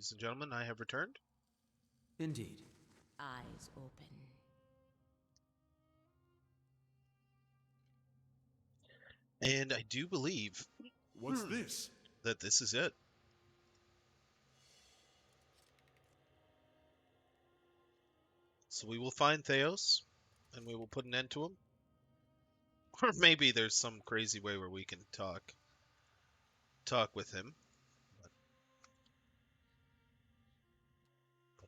Ladies and gentlemen, I have returned. Indeed. Eyes open. And I do believe What's this? that this is it. So we will find Theos, and we will put an end to him. Or maybe there's some crazy way where we can talk with him. But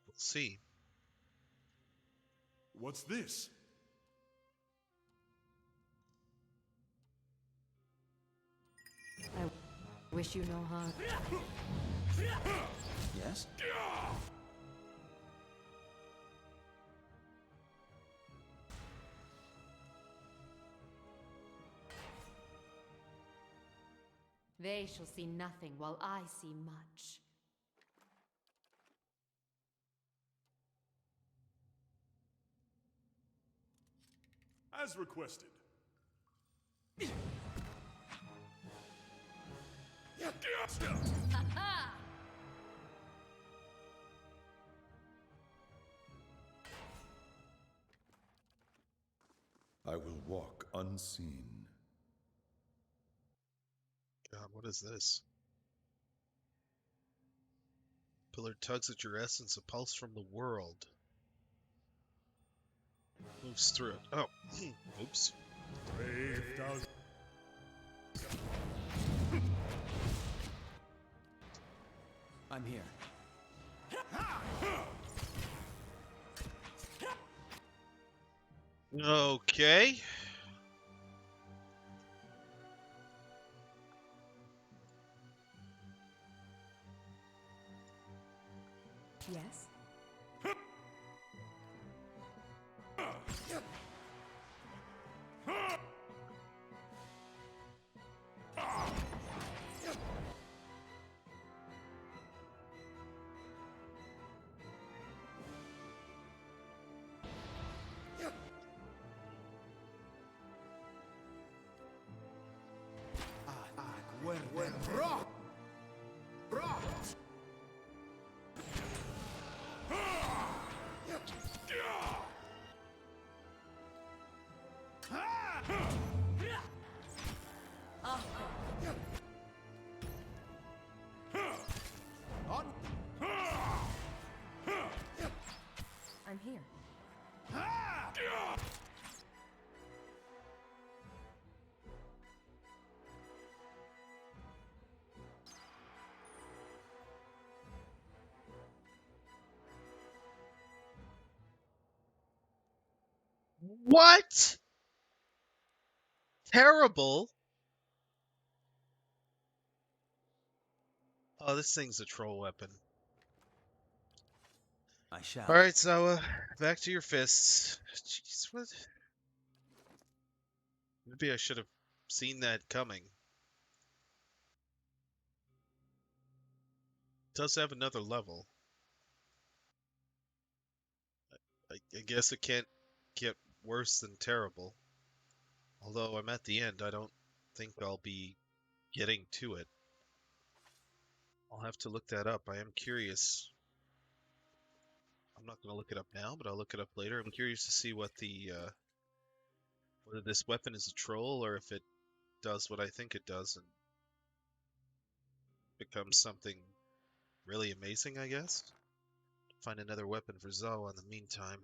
we'll see. What's this? I wish you no harm. Yes? They shall see nothing while I see much. As requested. I will walk unseen. God, what is this? Pillar tugs at your essence, a pulse from the world. Moves through it. Oh, oops. Brave does. I'm here. Okay. Yes? I'm here. What? Terrible. Oh, this thing's a troll weapon. I shall. All right, Zawa, back to your fists. Jeez, what? Maybe I should have seen that coming. It does have another level. I guess it can't get worse than terrible. Although I'm at the end, I don't think I'll be getting to it. I'll have to look that up. I am curious. I'm not going to look it up now, but I'll look it up later. I'm curious to see what whether this weapon is a troll or if it does what I think it does and becomes something really amazing, I guess. Find another weapon for Zawa in the meantime.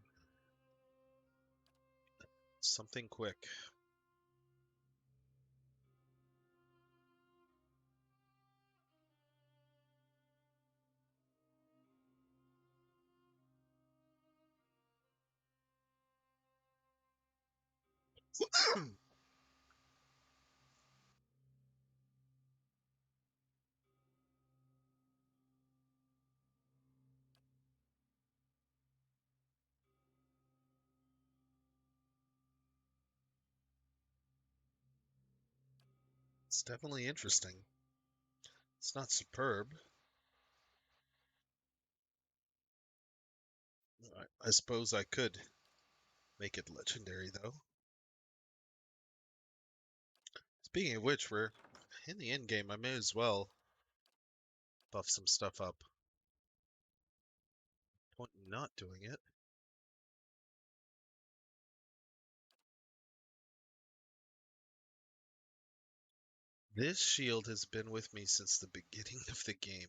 Something quick. It's definitely interesting. It's not superb. I suppose I could make it legendary, though. Speaking of which, we're in the end game. I may as well buff some stuff up. point in not doing it. This shield has been with me since the beginning of the game.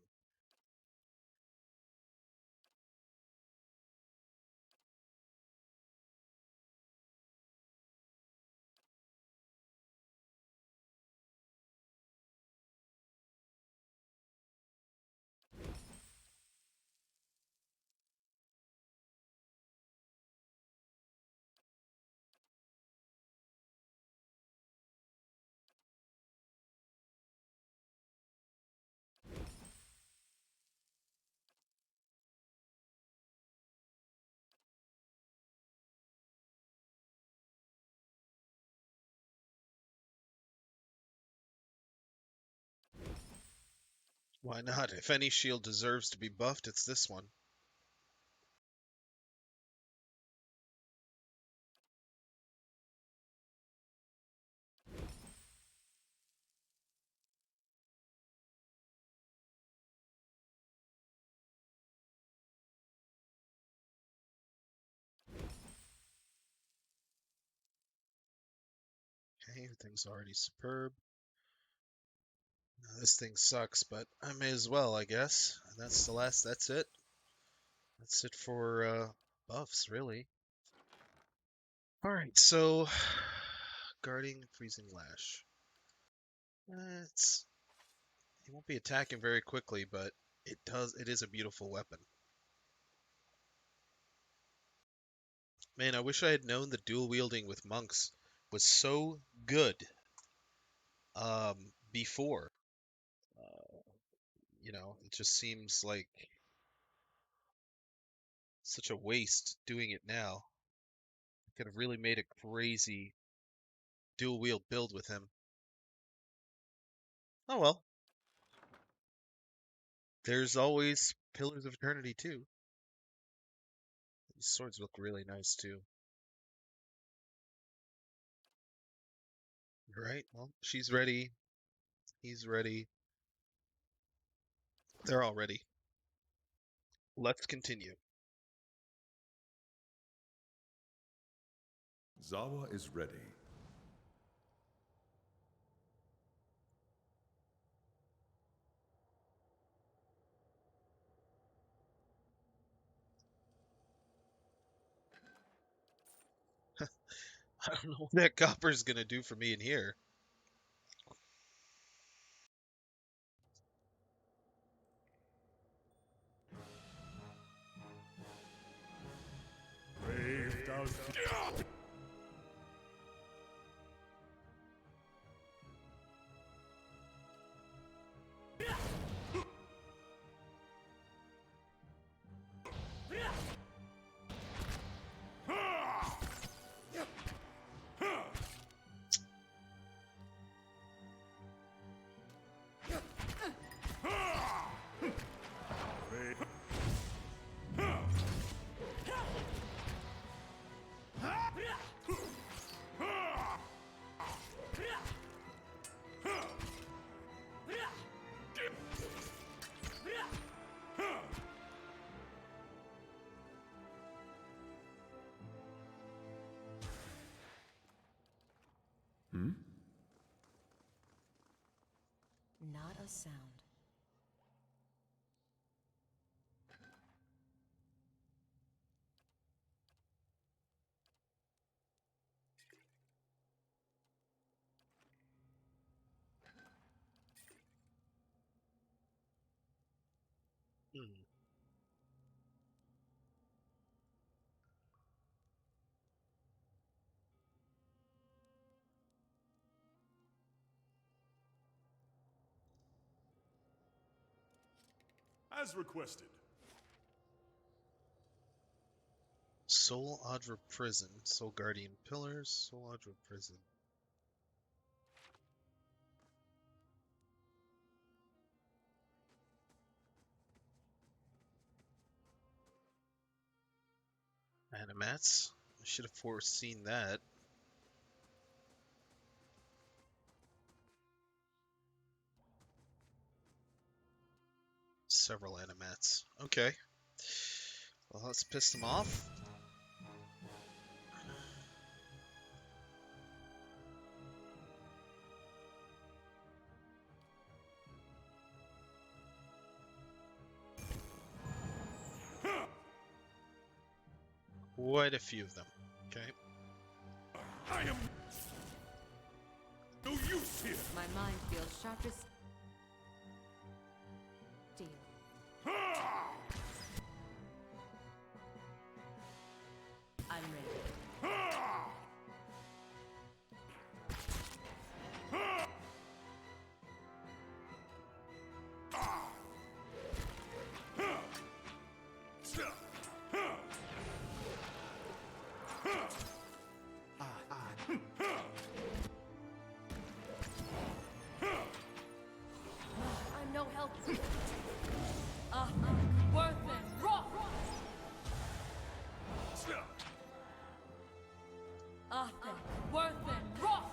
Why not? If any shield deserves to be buffed, it's this one. Okay, everything's already superb. Now, this thing sucks, but I may as well, I guess. And that's it. That's it for buffs, really. Alright, so guarding freezing lash. It won't be attacking very quickly, but it is a beautiful weapon. Man, I wish I had known the dual wielding with monks was so good before. It just seems like such a waste doing it now. Could have really made a crazy dual wield build with him. Oh well. There's always Pillars of Eternity too. These swords look really nice too. Right? Well, she's ready. He's ready. They're all ready. Let's continue. Zawa is ready. I don't know what that copper's gonna do for me in here. Brave does. Not a sound. Hmm. As requested. Soul Adra Prison. Soul Guardian Pillars. Soul Adra Prison. Animats. I should have foreseen that. Several animats. Okay. Well, let's piss them off. Quite a few of them. Okay. I am no use here. My mind feels sharp as steel. I'm ready. I'm no help. Worth it. Raw. Worth it. Raw.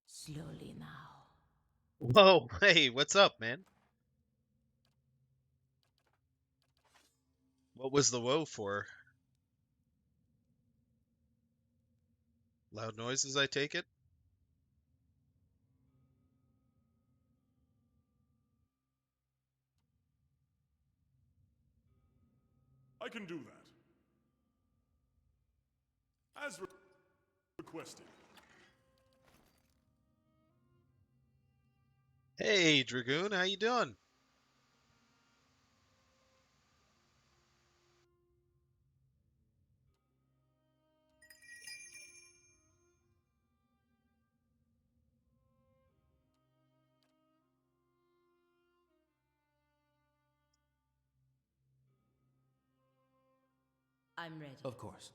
Slowly now. Whoa, hey, what's up, man? What was the woe for? Loud noises, I take it? I can do that. As requested. Hey, Dragoon, how you doing? I'm ready. Of course.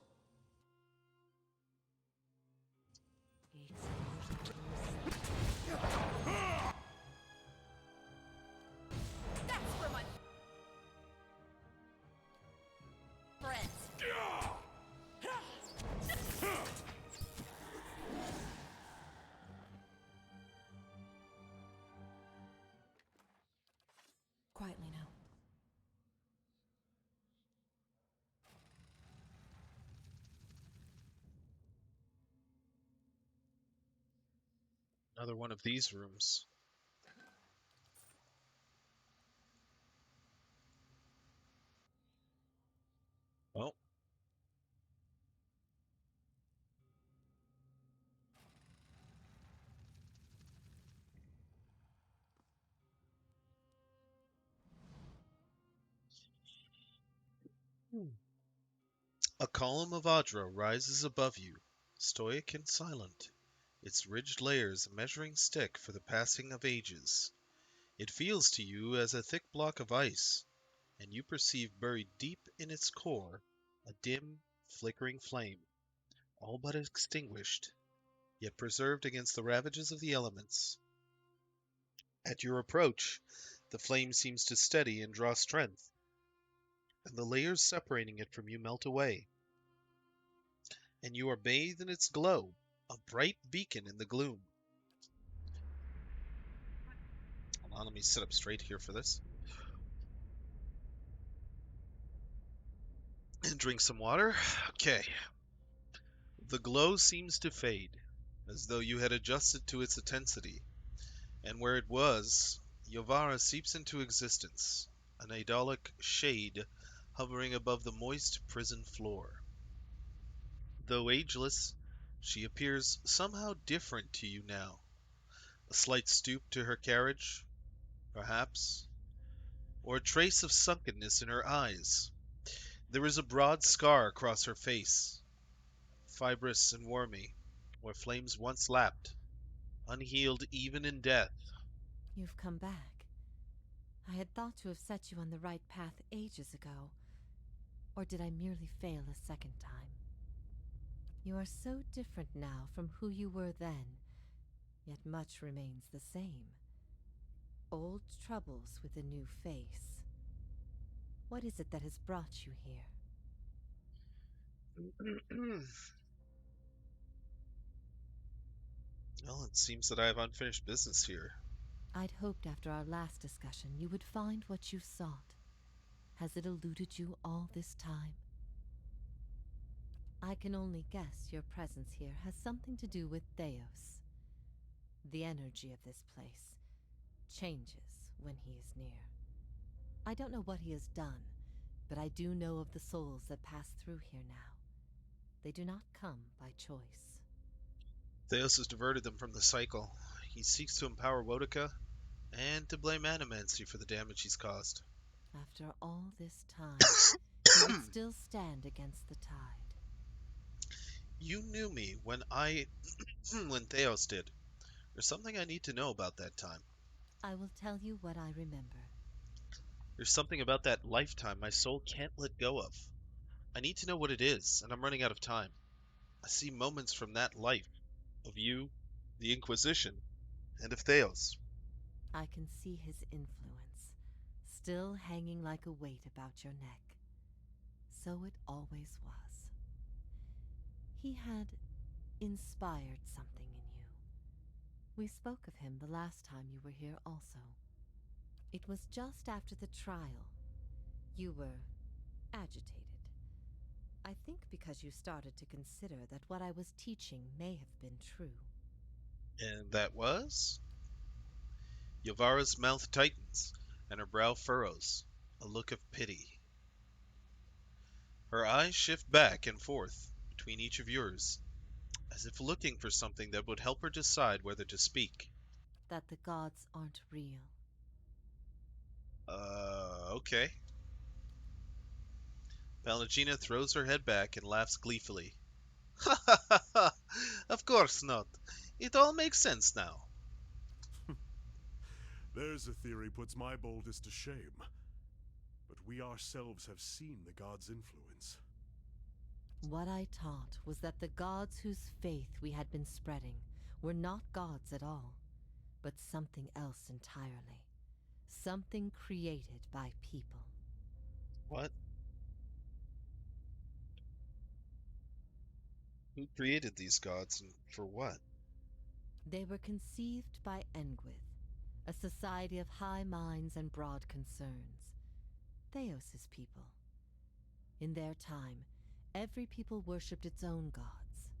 That's for my friends. Quietly now. Another one of these rooms. Well, a column of Adra rises above you, stoic and silent, its ridged layers a measuring stick for the passing of ages. It feels to you as a thick block of ice, and you perceive buried deep in its core a dim, flickering flame, all but extinguished, yet preserved against the ravages of the elements. At your approach, the flame seems to steady and draw strength, and the layers separating it from you melt away, and you are bathed in its glow, a bright beacon in the gloom. Hold on, let me sit up straight here for this. And drink some water. Okay. The glow seems to fade, as though you had adjusted to its intensity, and where it was, Yovara seeps into existence, an idyllic shade hovering above the moist prison floor. Though ageless, she appears somehow different to you now. A slight stoop to her carriage, perhaps, or a trace of sunkenness in her eyes. There is a broad scar across her face, fibrous and wormy, where flames once lapped, unhealed even in death. You've come back. I had thought to have set you on the right path ages ago. Or did I merely fail a second time? You are so different now from who you were then, yet much remains the same. Old troubles with a new face. What is it that has brought you here? Well, it seems that I have unfinished business here. I'd hoped after our last discussion you would find what you sought. Has it eluded you all this time? I can only guess your presence here has something to do with Theos. The energy of this place changes when he is near. I don't know what he has done, but I do know of the souls that pass through here now. They do not come by choice. Theos has diverted them from the cycle. He seeks to empower Wotica and to blame Animancy for the damage he's caused. After all this time, he would still stand against the tide. You knew me when when Theos did. There's something I need to know about that time. I will tell you what I remember. There's something about that lifetime my soul can't let go of. I need to know what it is, and I'm running out of time. I see moments from that life, of you, the Inquisition, and of Theos. I can see his influence, still hanging like a weight about your neck. So it always was. He had inspired something in you. We spoke of him the last time you were here also. It was just after the trial. You were agitated. I think because you started to consider that what I was teaching may have been true. And that was? Yavara's mouth tightens, and her brow furrows, a look of pity. Her eyes shift back and forth between each of yours, as if looking for something that would help her decide whether to speak. That the gods aren't real. Okay. Pallegina throws her head back and laughs gleefully. Ha ha ha ha! Of course not. It all makes sense now. There's a theory puts my boldest to shame. But we ourselves have seen the gods' influence. What I taught was that the gods whose faith we had been spreading were not gods at all, but something else entirely. Something created by people. What? Who created these gods and for what? They were conceived by Engwyth, a society of high minds and broad concerns. Theos' people. In their time, every people worshipped its own gods.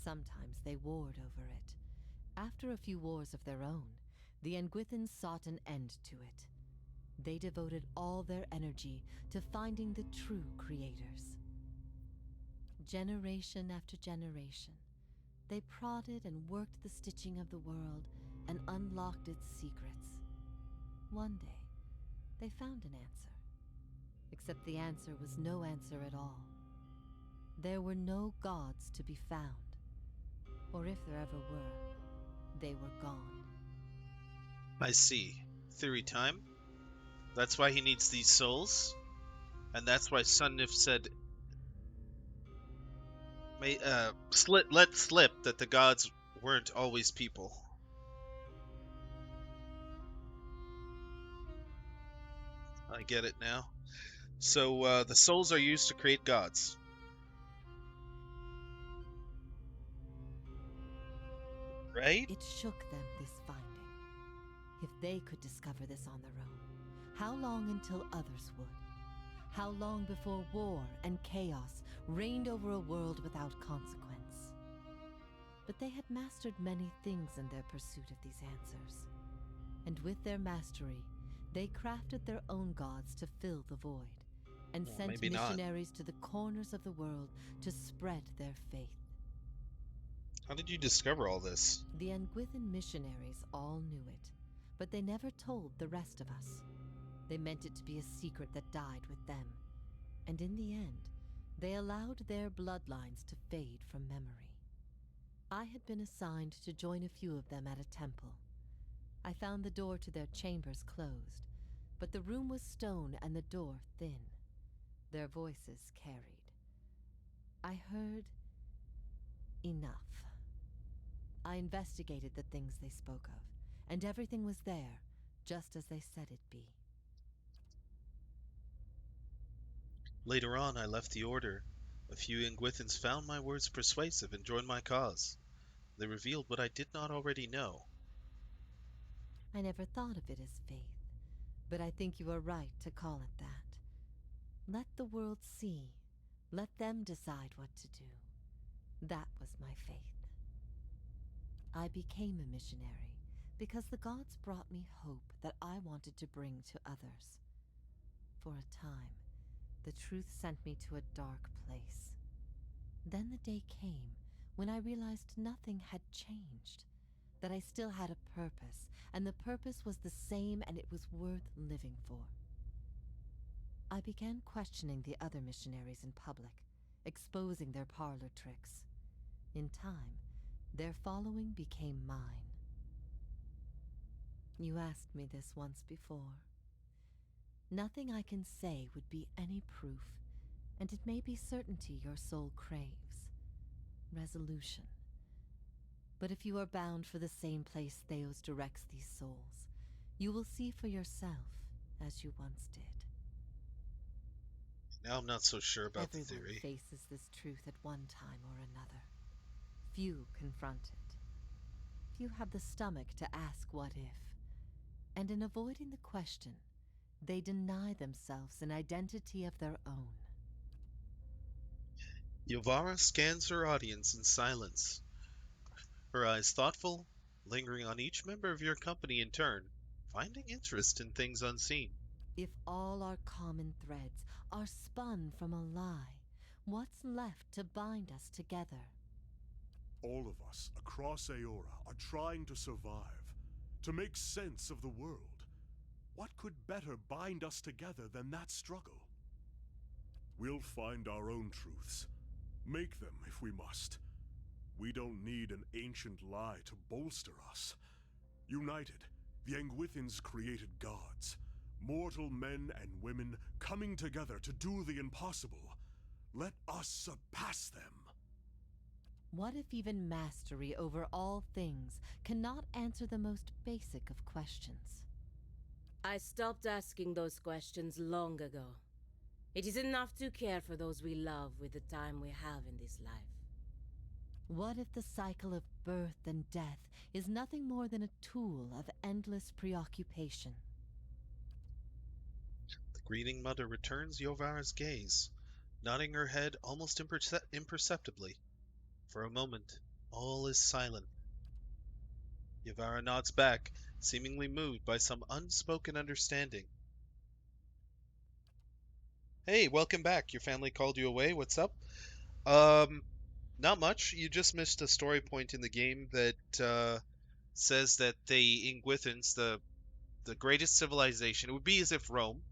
Sometimes they warred over it. After a few wars of their own, the Engwythans sought an end to it. They devoted all their energy to finding the true creators. Generation after generation, they prodded and worked the stitching of the world and unlocked its secrets. One day, they found an answer. Except the answer was no answer at all. There were no gods to be found. Or if there ever were, they were gone. I see. Theory time? That's why he needs these souls? And that's why Sunnif said... let slip that the gods weren't always people. I get it now. So, the souls are used to create gods. Right? It shook them, this finding. If they could discover this on their own, how long until others would? How long before war and chaos reigned over a world without consequence? But they had mastered many things in their pursuit of these answers. And with their mastery, they crafted their own gods to fill the void, and Well, sent maybe not. missionaries to the corners of the world to spread their faith. How did you discover all this? The Engwythan missionaries all knew it, but they never told the rest of us. They meant it to be a secret that died with them. And in the end, they allowed their bloodlines to fade from memory. I had been assigned to join a few of them at a temple. I found the door to their chambers closed, but the room was stone and the door thin. Their voices carried. I heard enough. I investigated the things they spoke of, and everything was there, just as they said it'd be. Later on, I left the Order. A few Engwythans found my words persuasive and joined my cause. They revealed what I did not already know. I never thought of it as faith, but I think you are right to call it that. Let the world see. Let them decide what to do. That was my faith. I became a missionary because the gods brought me hope that I wanted to bring to others. For a time, the truth sent me to a dark place. Then the day came when I realized nothing had changed, that I still had a purpose, and the purpose was the same and it was worth living for. I began questioning the other missionaries in public, exposing their parlor tricks. In time, their following became mine. You asked me this once before. Nothing I can say would be any proof, and it may be certainty your soul craves. Resolution. But if you are bound for the same place Theos directs these souls, you will see for yourself as you once did. Now I'm not so sure about the Everyone theory. faces this truth at one time or another. Few confront it. Few have the stomach to ask what if. And in avoiding the question, they deny themselves an identity of their own. Yovara scans her audience in silence, her eyes thoughtful, lingering on each member of your company in turn, finding interest in things unseen. If all our common threads are spun from a lie, what's left to bind us together? All of us across Aora are trying to survive, to make sense of the world. What could better bind us together than that struggle? We'll find our own truths. Make them if we must. We don't need an ancient lie to bolster us. United, the Engwithans created gods. Mortal men and women coming together to do the impossible. Let us surpass them. What if even mastery over all things cannot answer the most basic of questions? I stopped asking those questions long ago. It is enough to care for those we love with the time we have in this life. What if the cycle of birth and death is nothing more than a tool of endless preoccupation? The greeting mother returns Yovara's gaze, nodding her head almost imperceptibly. For a moment, all is silent. Yovara nods back, seemingly moved by some unspoken understanding. Hey, welcome back. Your family called you away. What's up? Not much. You just missed a story point in the game that says that the Ingwithans, the greatest civilization, it would be as if Rome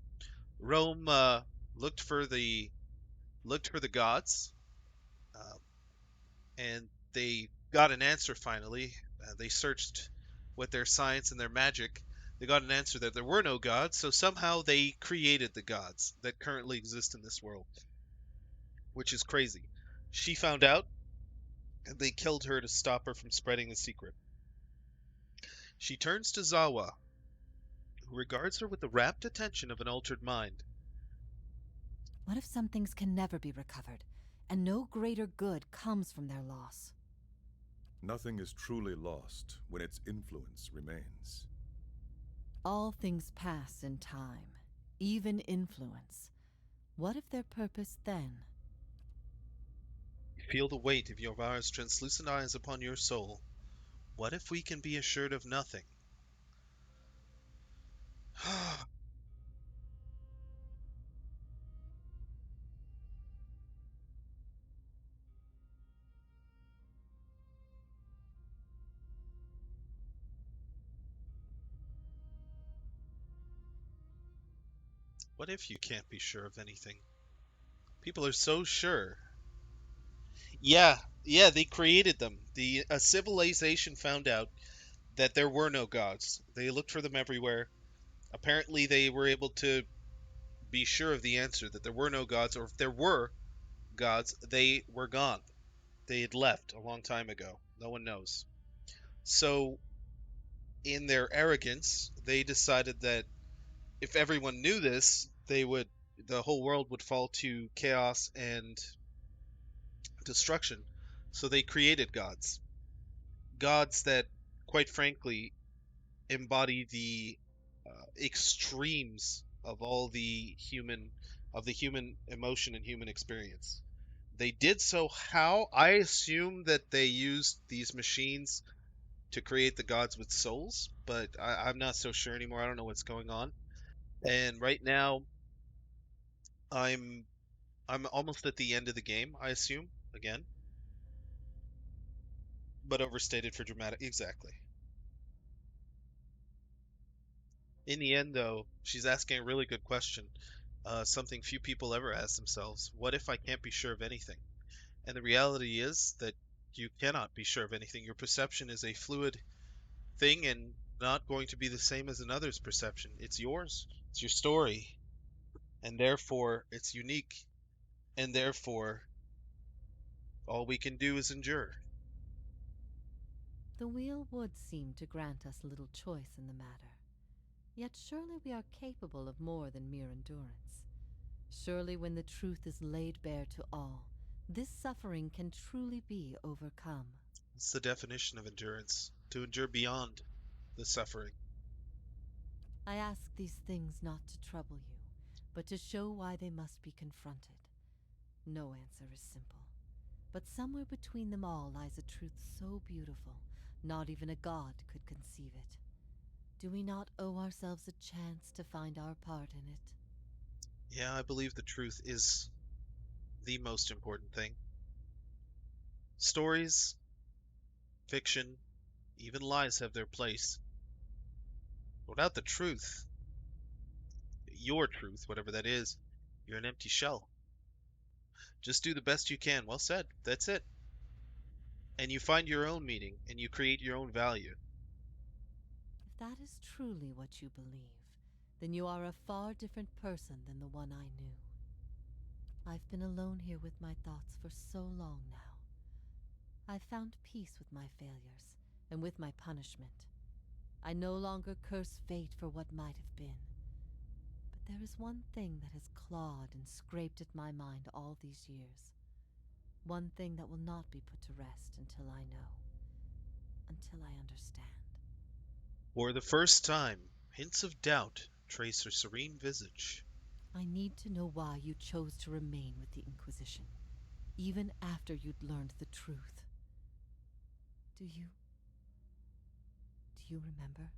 looked for the gods, uh, and they got an answer finally. They searched with their science and their magic. They got an answer that there were no gods, so somehow they created the gods that currently exist in this world, which is crazy. She found out, and they killed her to stop her from spreading the secret. She turns to Zawa, who regards her with the rapt attention of an altered mind. What if some things can never be recovered, and no greater good comes from their loss? Nothing is truly lost when its influence remains. All things pass in time, even influence. What if their purpose then? You feel the weight of Yovara's translucent eyes upon your soul. What if we can be assured of nothing? What if you can't be sure of anything? People are so sure. Yeah, they created them. A civilization found out that there were no gods. They looked for them everywhere. Apparently, they were able to be sure of the answer that there were no gods, or if there were gods, they were gone. They had left a long time ago. No one knows. So, in their arrogance, they decided that if everyone knew this, the whole world would fall to chaos and destruction. So they created gods. Gods that, quite frankly, embody the extremes of all the human emotion and human experience. They did so how? I assume that they used these machines to create the gods with souls, but I'm not so sure anymore. I don't know what's going on. And right now, I'm I'm almost at the end of the game, I assume, again, but overstated for dramatic. Exactly. In the end, though, she's asking a really good question, something few people ever ask themselves. What if I can't be sure of anything? And the reality is that you cannot be sure of anything. Your perception is a fluid thing and not going to be the same as another's perception. It's yours, it's your story, and therefore it's unique, and therefore all we can do is endure. The wheel would seem to grant us little choice in the matter. Yet surely we are capable of more than mere endurance. Surely when the truth is laid bare to all, this suffering can truly be overcome. It's the definition of endurance, to endure beyond the suffering. I ask these things not to trouble you, but to show why they must be confronted. No answer is simple, but somewhere between them all lies a truth so beautiful, not even a god could conceive it. Do we not owe ourselves a chance to find our part in it? Yeah, I believe the truth is the most important thing. Stories, fiction, even lies have their place. Without the truth, your truth, whatever that is, you're an empty shell. Just do the best you can. Well said. That's it. And you find your own meaning and you create your own value. If that is truly what you believe, then you are a far different person than the one I knew. I've been alone here with my thoughts for so long now. I've found peace with my failures and with my punishment. I no longer curse fate for what might have been. But there is one thing that has clawed and scraped at my mind all these years. One thing that will not be put to rest until I know. Until I understand. For the first time, hints of doubt trace her serene visage. I need to know why you chose to remain with the Inquisition, even after you'd learned the truth. Do you remember?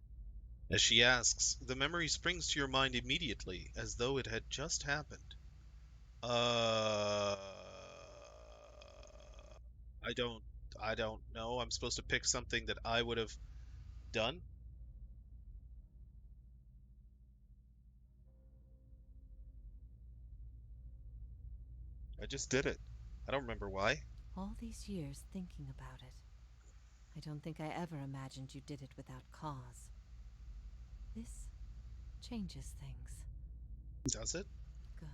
As she asks, the memory springs to your mind immediately, as though it had just happened. Uh, I don't, I don't know. I'm supposed to pick something that I would have done. I just did it. I don't remember why. All these years thinking about it, I don't think I ever imagined you did it without cause. This changes things. Does it? Good.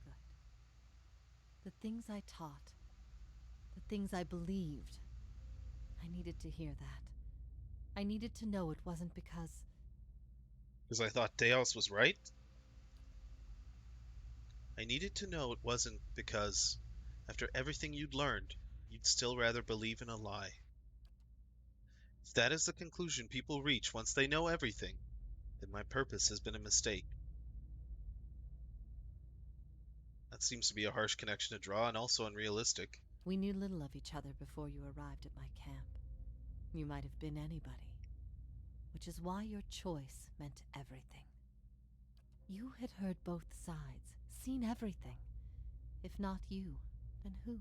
Good. The things I taught, the things I believed, I needed to hear that. I needed to know it wasn't because... Because I thought Deos was right? I needed to know it wasn't because, after everything you'd learned, you'd still rather believe in a lie. If that is the conclusion people reach once they know everything, then my purpose has been a mistake. That seems to be a harsh connection to draw and also unrealistic. We knew little of each other before you arrived at my camp. You might have been anybody, which is why your choice meant everything. You had heard both sides, seen everything. If not you, then who?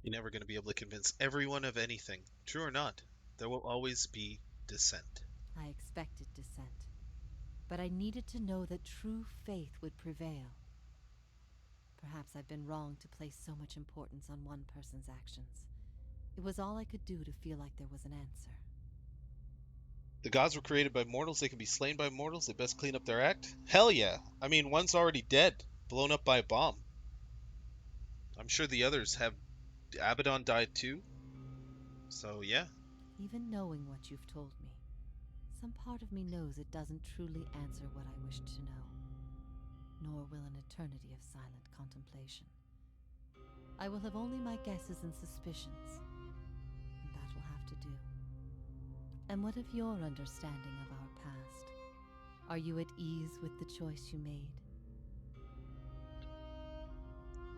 You're never going to be able to convince everyone of anything. True or not, there will always be dissent. I expected dissent, but I needed to know that true faith would prevail. Perhaps I've been wrong to place so much importance on one person's actions. It was all I could do to feel like there was an answer. The gods were created by mortals, they can be slain by mortals, they best clean up their act? Hell yeah! I mean, one's already dead, blown up by a bomb. I'm sure the others have... Abaddon died too? So yeah. Even knowing what you've told me, some part of me knows it doesn't truly answer what I wished to know, nor will an eternity of silent contemplation. I will have only my guesses and suspicions, and that will have to do. And what of your understanding of our past? Are you at ease with the choice you made?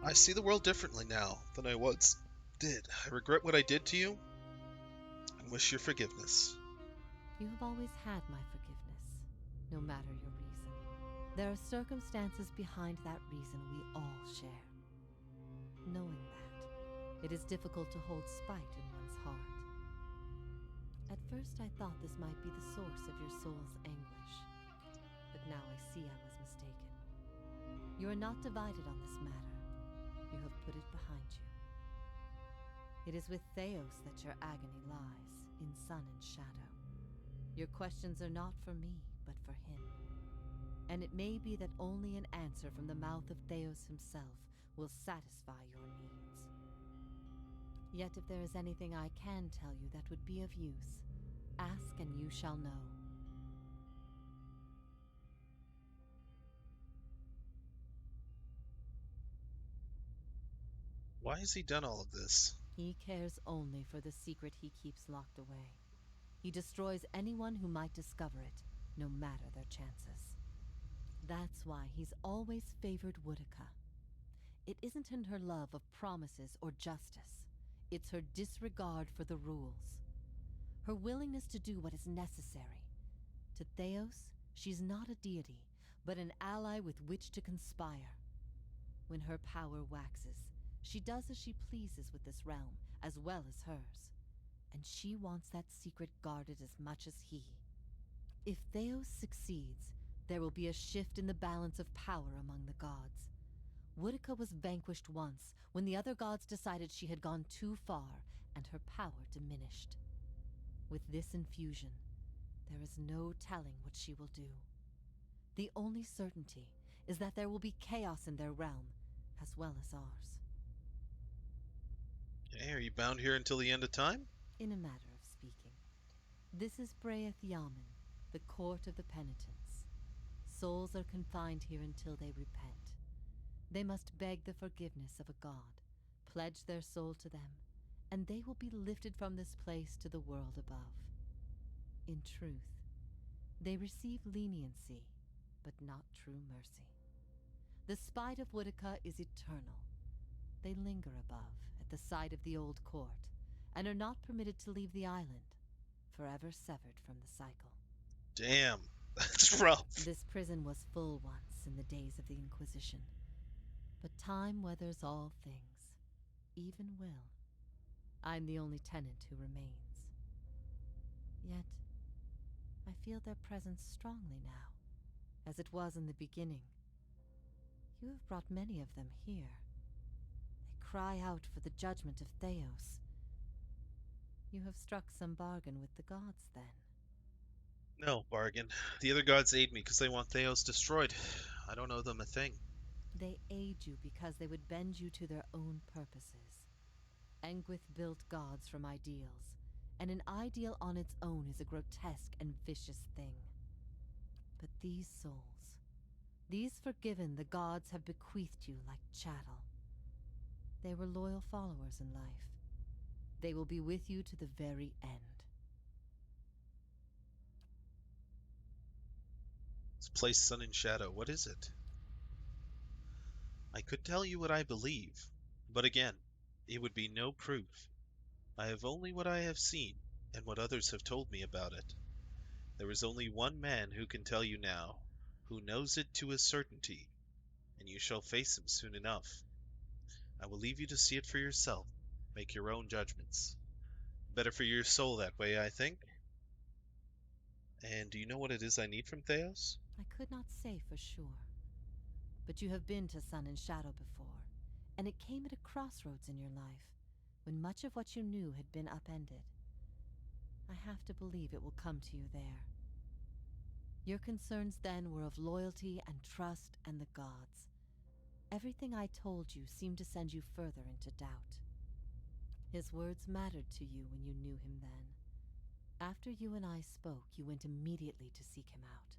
I see the world differently now than I once did. I regret what I did to you and wish your forgiveness. You have always had my forgiveness, no matter your reason. There are circumstances behind that reason we all share. Knowing that, it is difficult to hold spite in one's heart. At first I thought this might be the source of your soul's anguish, but now I see I was mistaken. You are not divided on this matter. You have put it behind you. It is with Theos that your agony lies, in sun and shadow. Your questions are not for me, but for him. And it may be that only an answer from the mouth of Theos himself will satisfy your needs. Yet if there is anything I can tell you that would be of use, ask and you shall know. Why has he done all of this? He cares only for the secret he keeps locked away. He destroys anyone who might discover it, no matter their chances. That's why he's always favored Woedica. It isn't in her love of promises or justice. It's her disregard for the rules. Her willingness to do what is necessary. To Theos, she's not a deity, but an ally with which to conspire. When her power waxes, she does as she pleases with this realm, as well as hers. And she wants that secret guarded as much as he. If Theos succeeds, there will be a shift in the balance of power among the gods. Woedica was vanquished once, when the other gods decided she had gone too far, and her power diminished. With this infusion, there is no telling what she will do. The only certainty is that there will be chaos in their realm, as well as ours. Hey, are you bound here until the end of time? In a matter of speaking. This is Breath Yamen, the court of the penitents. Souls are confined here until they repent. They must beg the forgiveness of a god, pledge their soul to them, and they will be lifted from this place to the world above. In truth, they receive leniency, but not true mercy. The spite of Woedica is eternal. They linger above, at the site of the old court, and are not permitted to leave the island, forever severed from the cycle. Damn, that's rough. This prison was full once in the days of the Inquisition. But time weathers all things, even will. I'm the only tenant who remains. Yet, I feel their presence strongly now, as it was in the beginning. You have brought many of them here. They cry out for the judgment of Theos. You have struck some bargain with the gods, then? No, bargain. The other gods aid me because they want Theos destroyed. I don't owe them a thing. They aid you because they would bend you to their own purposes. Engwith built gods from ideals, and an ideal on its own is a grotesque and vicious thing. But these souls, these forgiven the gods have bequeathed you like chattel. They were loyal followers in life. They will be with you to the very end. This place, Sun and Shadow, what is it? I could tell you what I believe, but again, it would be no proof. I have only what I have seen, and what others have told me about it. There is only one man who can tell you now, who knows it to a certainty, and you shall face him soon enough. I will leave you to see it for yourself, make your own judgments. Better for your soul that way, I think. And do you know what it is I need from Theos? I could not say for sure. But you have been to Sun and Shadow before, and it came at a crossroads in your life, when much of what you knew had been upended. I have to believe it will come to you there. Your concerns then were of loyalty and trust and the gods. Everything I told you seemed to send you further into doubt. His words mattered to you when you knew him then. After you and I spoke, you went immediately to seek him out.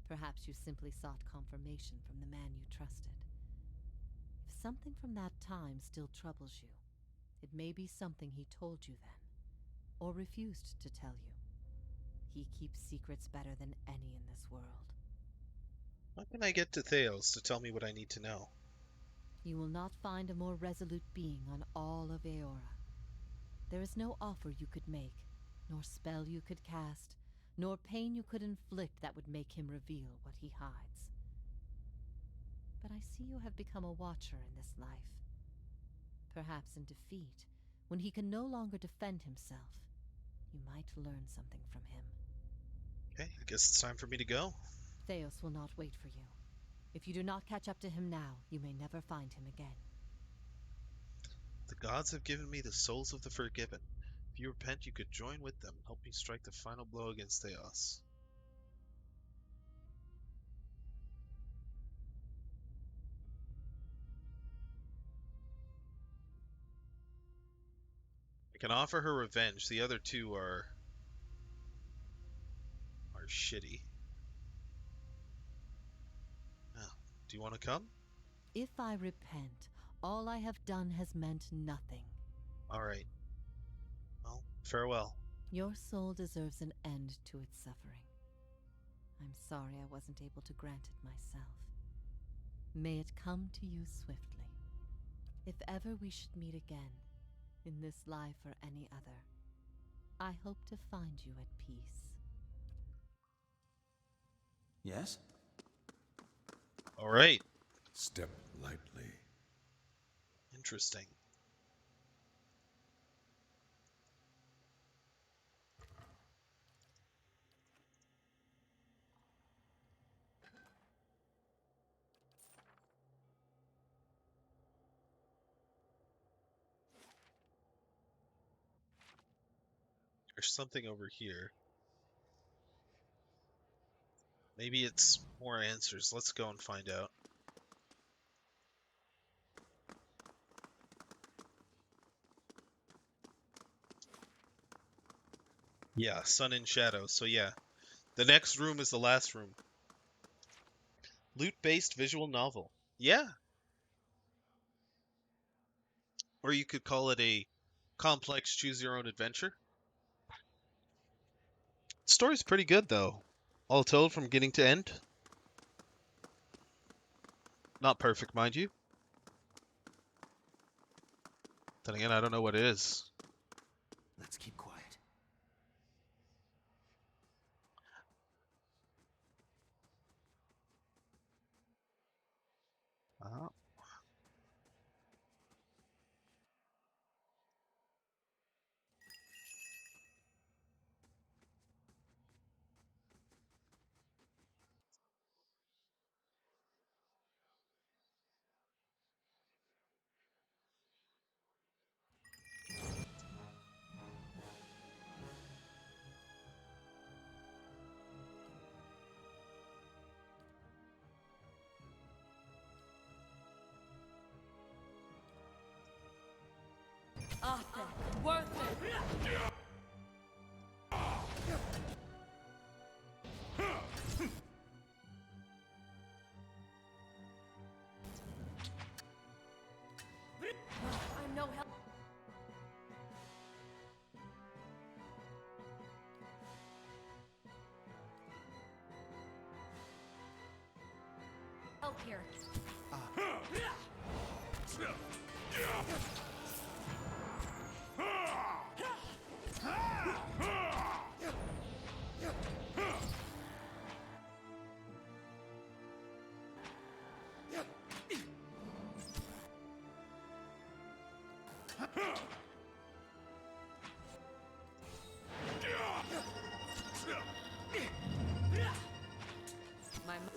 Perhaps you simply sought confirmation from the man you trusted. If something from that time still troubles you, it may be something he told you then, or refused to tell you. He keeps secrets better than any in this world. How can I get to Theos to tell me what I need to know? You will not find a more resolute being on all of Aeora. There is no offer you could make, nor spell you could cast, nor pain you could inflict that would make him reveal what he hides. But I see you have become a watcher in this life. Perhaps in defeat, when he can no longer defend himself, you might learn something from him. Okay, I guess it's time for me to go. Theos will not wait for you. If you do not catch up to him now, you may never find him again. The gods have given me the souls of the forgiven. If you repent, you could join with them, help me strike the final blow against Theos. I can offer her revenge. The other two are shitty. Now, do you want to come? If I repent, all I have done has meant nothing. All right. Well, farewell. Your soul deserves an end to its suffering. I'm sorry I wasn't able to grant it myself. May it come to you swiftly. If ever we should meet again, in this life or any other, I hope to find you at peace. Yes? All right. Step lightly. Interesting. There's something over here. Maybe it's more answers. Let's go and find out. Yeah, sun and shadow. So yeah, the next room is the last room. Loot-based visual novel. Yeah. Or you could call it a complex choose-your-own-adventure. Story's pretty good, though. All told, from beginning to end. Not perfect, mind you. Then again, I don't know what it is. Let's keep quiet. Oh. Arthur, worth it. I'm no help. Help here.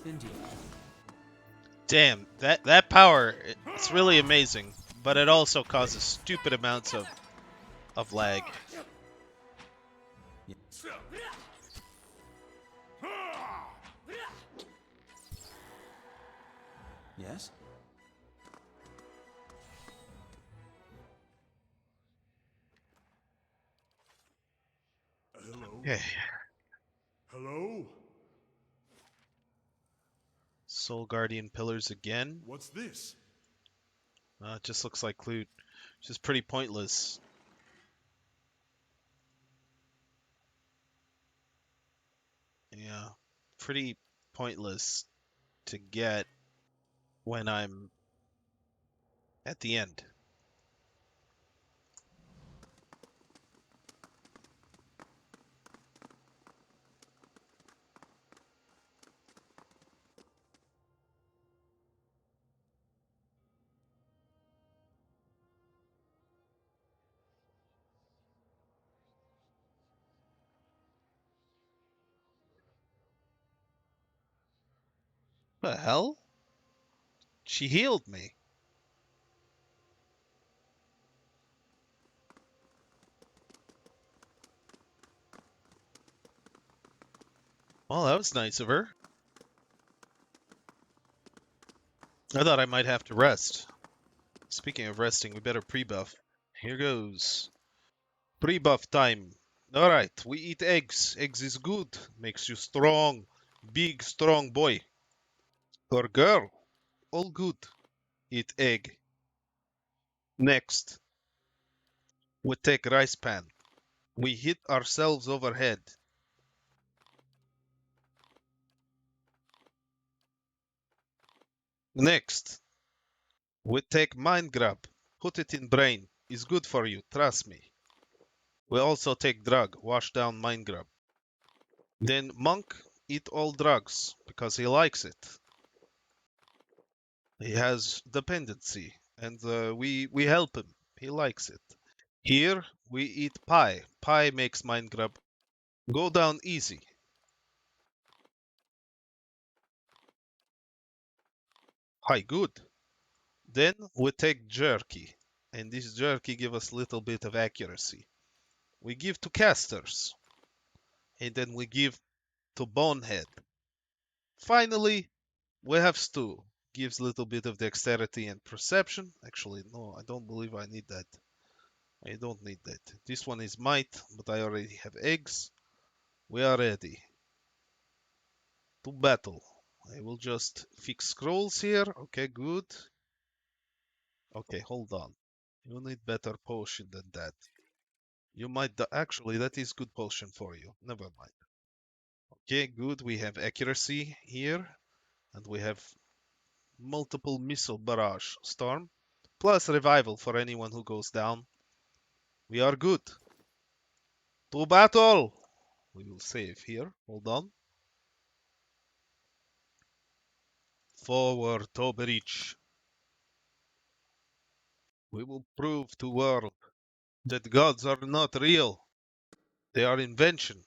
Indeed. Damn, that power, it's really amazing, but it also causes stupid amounts of lag. Yes? Hello? Okay. Hello? Soul Guardian pillars again. What's this? It just looks like loot, which is pretty pointless. Yeah, pretty pointless to get when I'm at the end. The hell? She healed me. Well, that was nice of her. I thought I might have to rest. Speaking of resting, we better pre-buff. Here goes. Pre-buff time. Alright, we eat eggs. Eggs is good. Makes you strong. Big, strong boy. Or girl. All good. Eat egg. Next, we take rice pan. We hit ourselves overhead. Next, we take mind grab. Put it in brain. It's good for you, trust me. We also take drug. Wash down mind grab. Then monk eat all drugs because he likes it. He has dependency, and we help him. He likes it. Here we eat pie. Pie makes mind grab go down easy. Hi, good. Then we take jerky, and this jerky give us little bit of accuracy. We give to casters, and then we give to bonehead. Finally, we have stew. Gives little bit of dexterity and perception. Actually, no, I don't believe I need that. I don't need that. This one is might, but I already have eggs. We are ready to battle. I will just fix scrolls here. Okay, good. Okay, hold on. You need better potion than that. You might actually that is good potion for you. Never mind. Okay, good. We have accuracy here, and we have multiple missile barrage storm, plus revival for anyone who goes down. We are good. To battle! We will save here. Hold on. Forward to breach. We will prove to world that gods are not real. They are invention.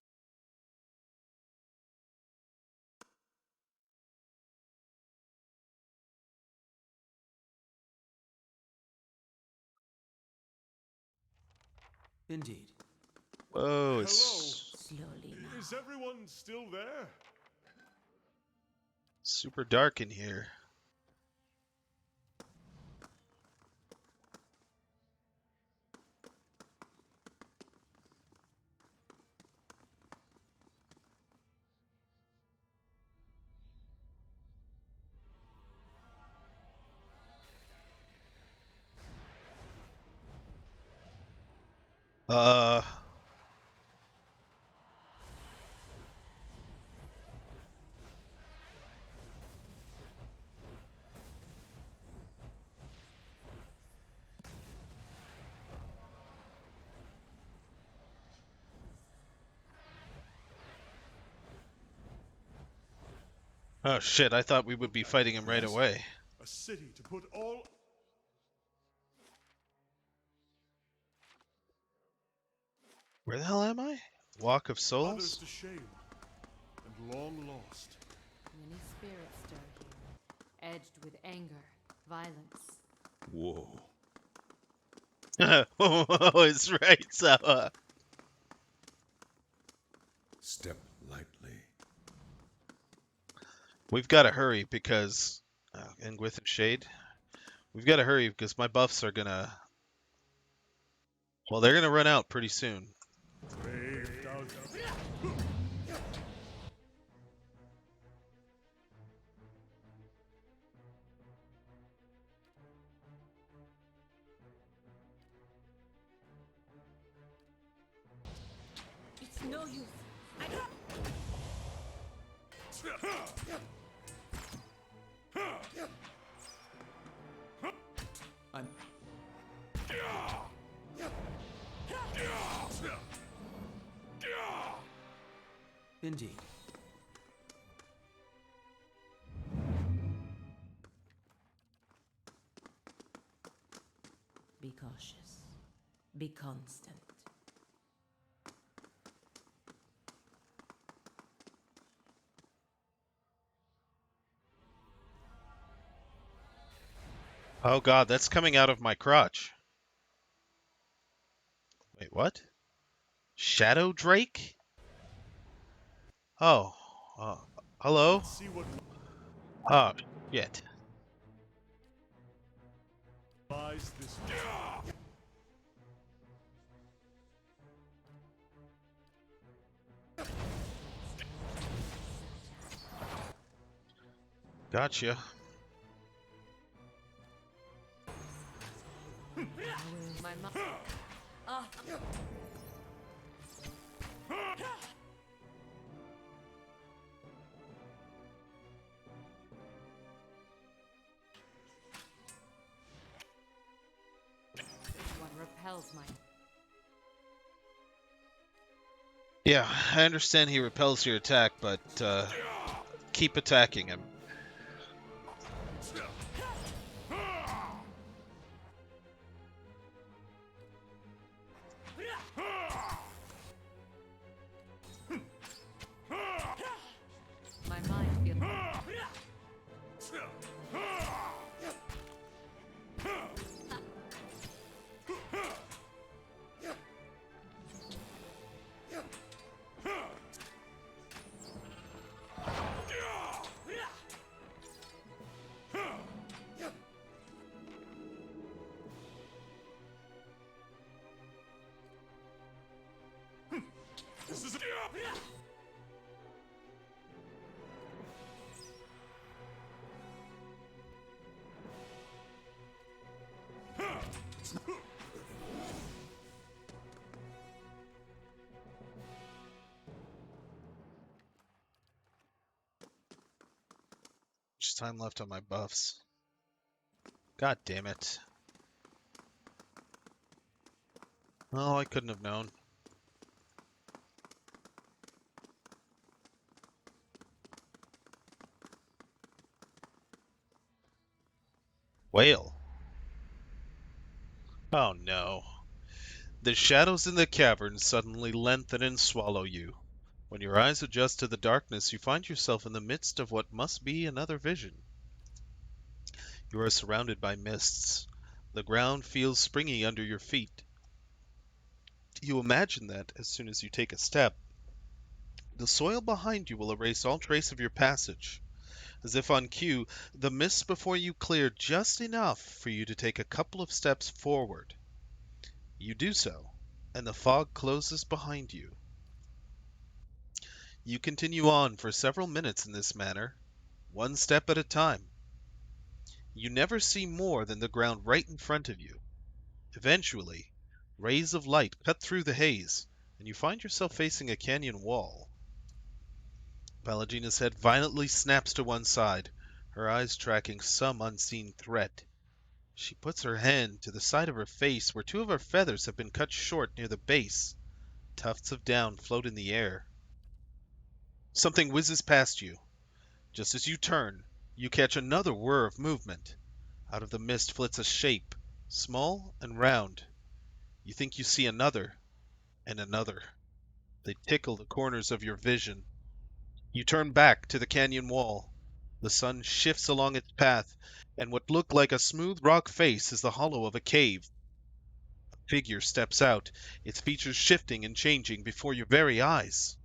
Indeed. Oh, Hello. it's Slowly now. Is everyone still there? super dark in here. Uh, oh shit, I thought we would be fighting him right Yes. away. A city to put all. Where the hell am I? Walk of Others Souls? to shame and long lost. Many spirits stir here, edged with anger, violence. Whoa. Oh, it's right, Sawa. Step lightly. We've got to hurry because, and with Shade, we've got to hurry because my buffs are gonna, well, they're gonna run out pretty soon. Brave doubts. It's no use. I don't. I'm... Indeed. Be cautious. Be constant. Oh god, that's coming out of my crotch. Wait, what? Shadow Drake? Oh, hello? Let's see what Oh, shit. lies this Gotcha. My mom. This one repels my. Yeah, I understand he repels your attack, but keep attacking him. My mind feels. This is Just time left on my buffs. God damn it. Oh, I couldn't have known. Whale. Oh no. The shadows in the cavern suddenly lengthen and swallow you. When your eyes adjust to the darkness, you find yourself in the midst of what must be another vision. You are surrounded by mists. The ground feels springy under your feet. You imagine that, as soon as you take a step, the soil behind you will erase all trace of your passage. As if on cue, the mists before you clear just enough for you to take a couple of steps forward. You do so, and the fog closes behind you. You continue on for several minutes in this manner, one step at a time. You never see more than the ground right in front of you. Eventually, rays of light cut through the haze, and you find yourself facing a canyon wall. Palagina's head violently snaps to one side, her eyes tracking some unseen threat. She puts her hand to the side of her face where two of her feathers have been cut short near the base. Tufts of down float in the air. Something whizzes past you. Just as you turn, you catch another whir of movement. Out of the mist flits a shape, small and round. You think you see another, and another. They tickle the corners of your vision. You turn back to the canyon wall. The sun shifts along its path, and what looked like a smooth rock face is the hollow of a cave. A figure steps out, its features shifting and changing before your very eyes.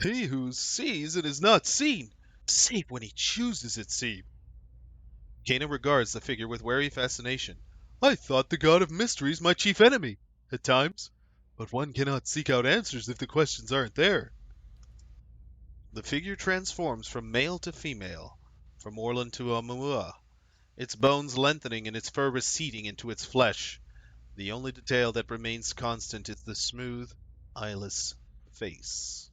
He who sees and is not seen, save when he chooses, it seems. Kena regards the figure with wary fascination. I thought the god of mysteries my chief enemy, at times, but one cannot seek out answers if the questions aren't there. The figure transforms from male to female, from Orlan to Amua, its bones lengthening and its fur receding into its flesh. The only detail that remains constant is the smooth, eyeless face.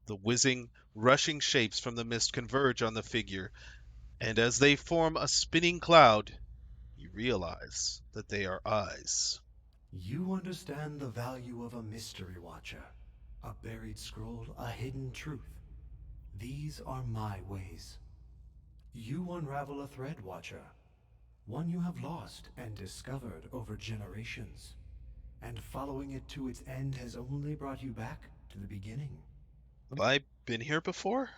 The whizzing, rushing shapes from the mist converge on the figure, and as they form a spinning cloud, you realize that they are eyes. You understand the value of a mystery watcher, a buried scroll, a hidden truth. These are my ways. You unravel a thread, Watcher, one you have lost and discovered over generations. And following it to its end has only brought you back to the beginning. Have I been here before?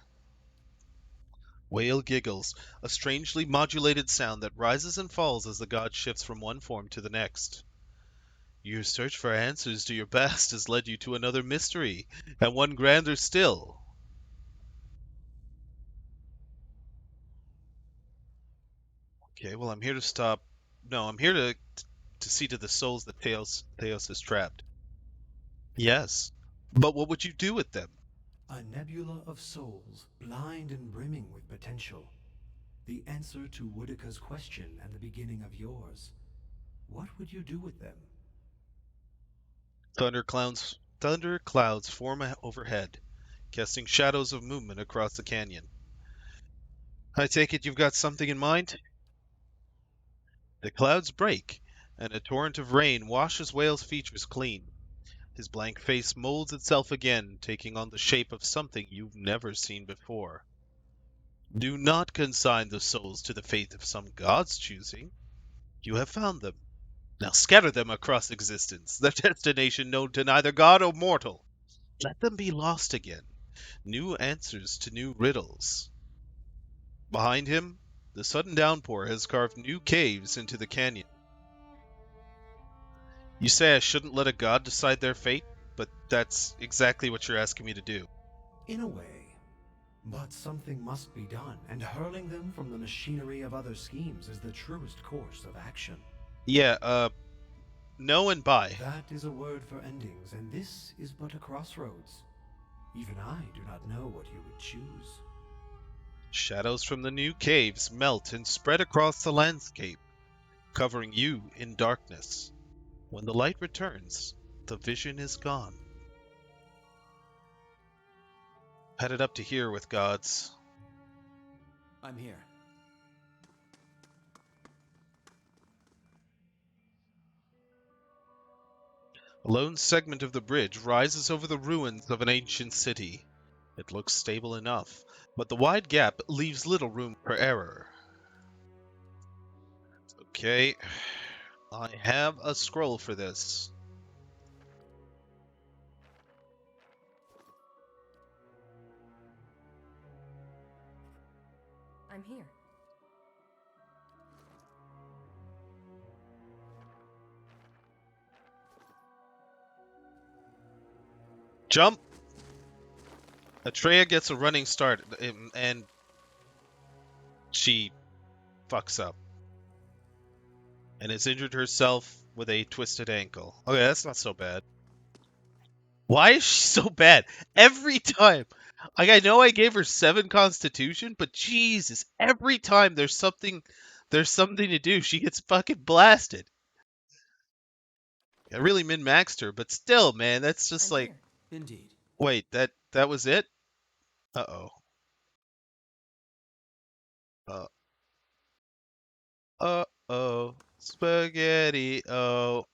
Whale giggles, a strangely modulated sound that rises and falls as the god shifts from one form to the next. Your search for answers to your past has led you to another mystery, and one grander still. Okay, well, I'm here to stop. No, I'm here to see to the souls that Theos has trapped. Yes, but what would you do with them? A nebula of souls, blind and brimming with potential. The answer to Woodika's question and the beginning of yours. What would you do with them? Thunder clouds form overhead, casting shadows of movement across the canyon. I take it you've got something in mind? The clouds break, and a torrent of rain washes Whale's features clean. His blank face molds itself again, taking on the shape of something you've never seen before. Do not consign the souls to the fate of some god's choosing. You have found them. Now scatter them across existence, their destination known to neither god or mortal. Let them be lost again, new answers to new riddles. Behind him, the sudden downpour has carved new caves into the canyon. You say I shouldn't let a god decide their fate, but that's exactly what you're asking me to do. In a way. But something must be done, and hurling them from the machinery of other schemes is the truest course of action. Yeah, no and bye. That is a word for endings, and this is but a crossroads. Even I do not know what you would choose. Shadows from the new caves melt and spread across the landscape, covering you in darkness. When the light returns, the vision is gone. Headed up to here with gods. I'm here. A lone segment of the bridge rises over the ruins of an ancient city. It looks stable enough, but the wide gap leaves little room for error. Okay, I have a scroll for this. I'm here. Jump! Atreya gets a running start, and she fucks up. And has injured herself with a twisted ankle. Okay, that's not so bad. Why is she so bad? Every time! Like, I know I gave her 7 constitution, but Jesus, every time there's something to do, she gets fucking blasted. I really min-maxed her, but still, man, that's just I'm like... here. Indeed. Wait, that was it? Uh-oh. Uh-oh. Spaghetti. Oh.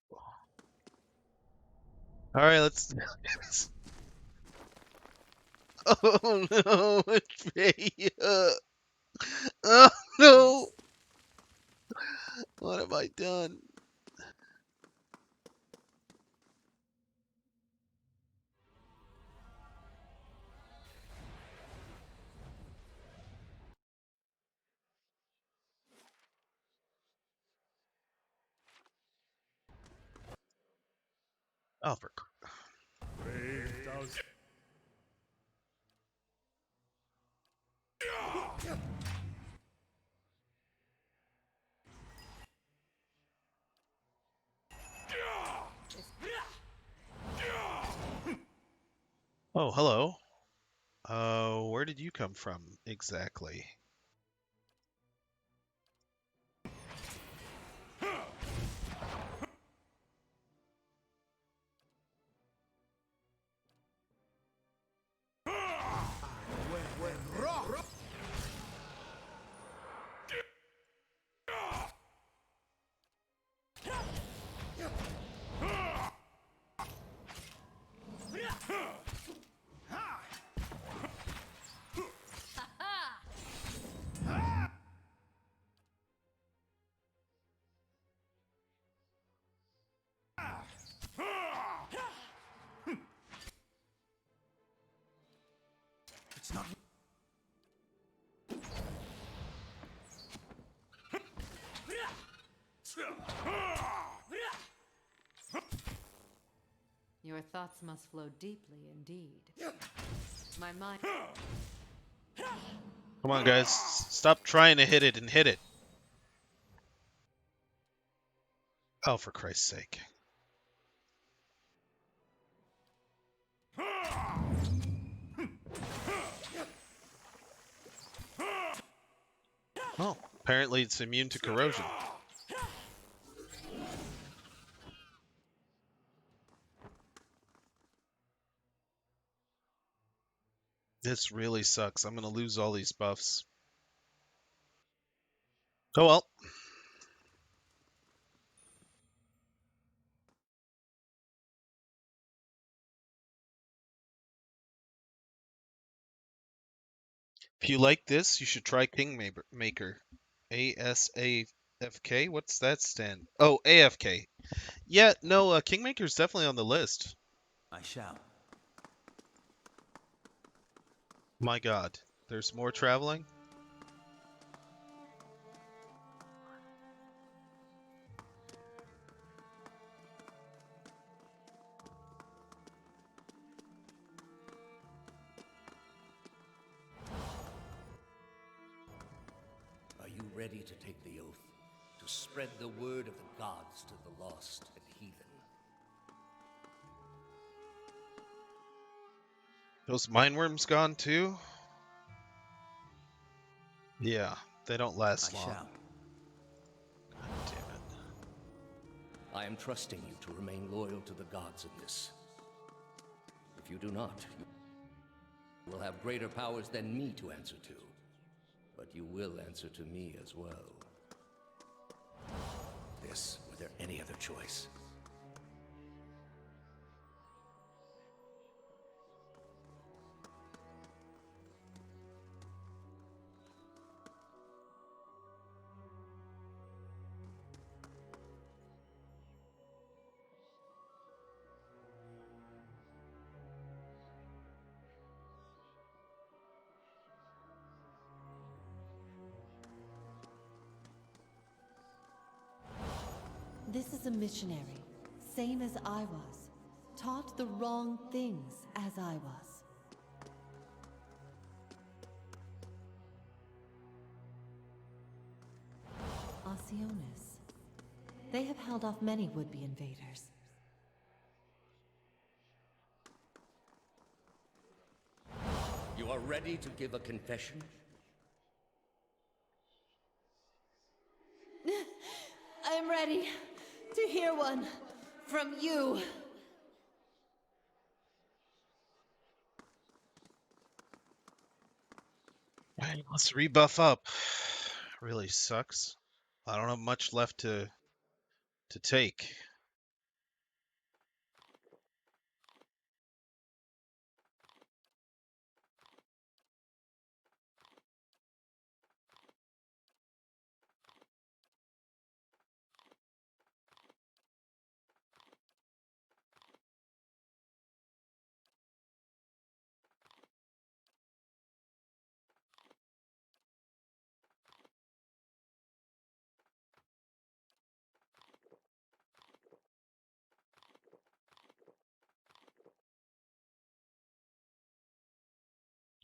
Alright, let's... Oh no, Atreya. Oh no. What have I done? Oh, for... Brave does. Oh, hello. Where did you come from, exactly? It's not. Your thoughts must flow deeply indeed. My mind. Come on, guys. Stop trying to hit it and hit it. Oh, for Christ's sake. Oh, apparently it's immune to corrosion. This really sucks. I'm gonna lose all these buffs. Oh well. If you like this, you should try Kingmaker. ASAFK? What's that stand? Oh, AFK. Yeah, no, Kingmaker's definitely on the list. I shall. My god. There's more traveling? Are you ready to take the oath? To spread the word of the gods to the lost and heathen? Those mine worms gone too? Yeah, they don't last I long. shall. God damn it. I am trusting you to remain loyal to the gods in this. If you do not, you will have greater powers than me to answer to. But you will answer to me as well. This, were there any other choice? This is a missionary, same as I was, taught the wrong things as I was. Alcyones. They have held off many would-be invaders. You are ready to give a confession? I am ready to hear one from you. Alright, let's rebuff up. Really sucks. I don't have much left to take.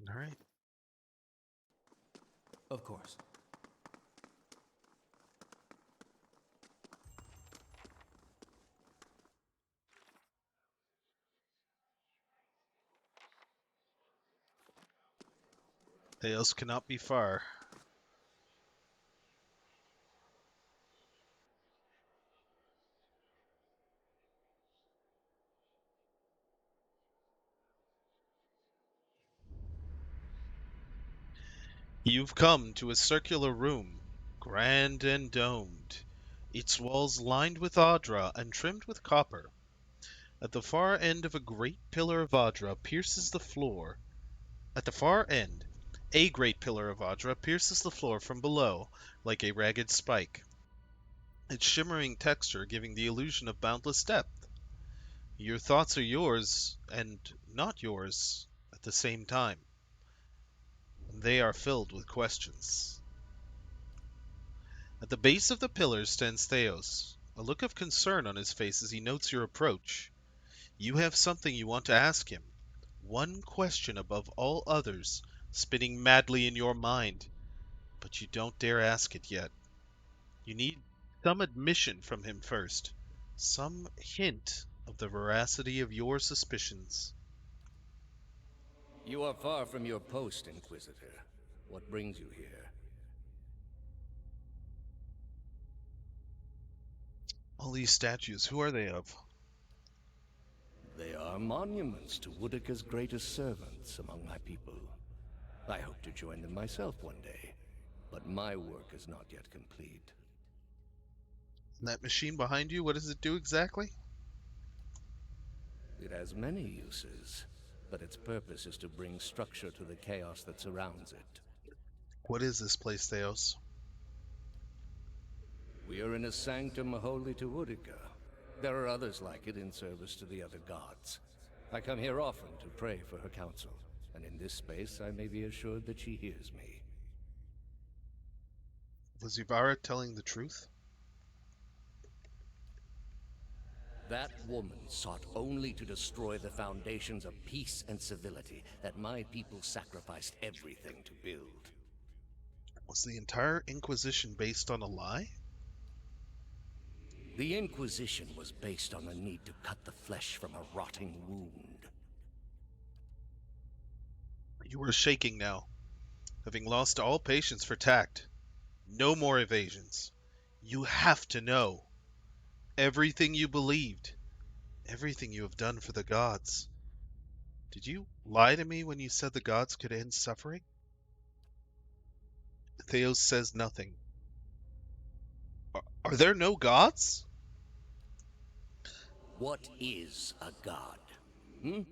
Alright. Of course. Theos cannot be far. You've come to a circular room, grand and domed, its walls lined with Audra and trimmed with copper. At the far end of a great pillar of Audra pierces the floor. At the far end, a great pillar of Audra pierces the floor from below like a ragged spike, its shimmering texture giving the illusion of boundless depth. Your thoughts are yours and not yours at the same time. They are filled with questions. At the base of the pillars stands Theos, a look of concern on his face as he notes your approach. You have something you want to ask him. One question above all others, spinning madly in your mind, but you don't dare ask it yet. You need some admission from him first, some hint of the veracity of your suspicions. You are far from your post, Inquisitor. What brings you here? All these statues, who are they of? They are monuments to Woodica's greatest servants among my people. I hope to join them myself one day, but my work is not yet complete. And that machine behind you, what does it do exactly? It has many uses, but its purpose is to bring structure to the chaos that surrounds it. What is this place, Theos? We are in a sanctum holy to Woodica. There are others like it in service to the other gods. I come here often to pray for her counsel, and in this space I may be assured that she hears me. Was Ybarra telling the truth? That woman sought only to destroy the foundations of peace and civility that my people sacrificed everything to build. Was the entire Inquisition based on a lie? The Inquisition was based on the need to cut the flesh from a rotting wound. You are shaking now, having lost all patience for tact. No more evasions. You have to know. Everything you believed. Everything you have done for the gods. Did you lie to me when you said the gods could end suffering? Theos says nothing. Are there no gods? What is a god? A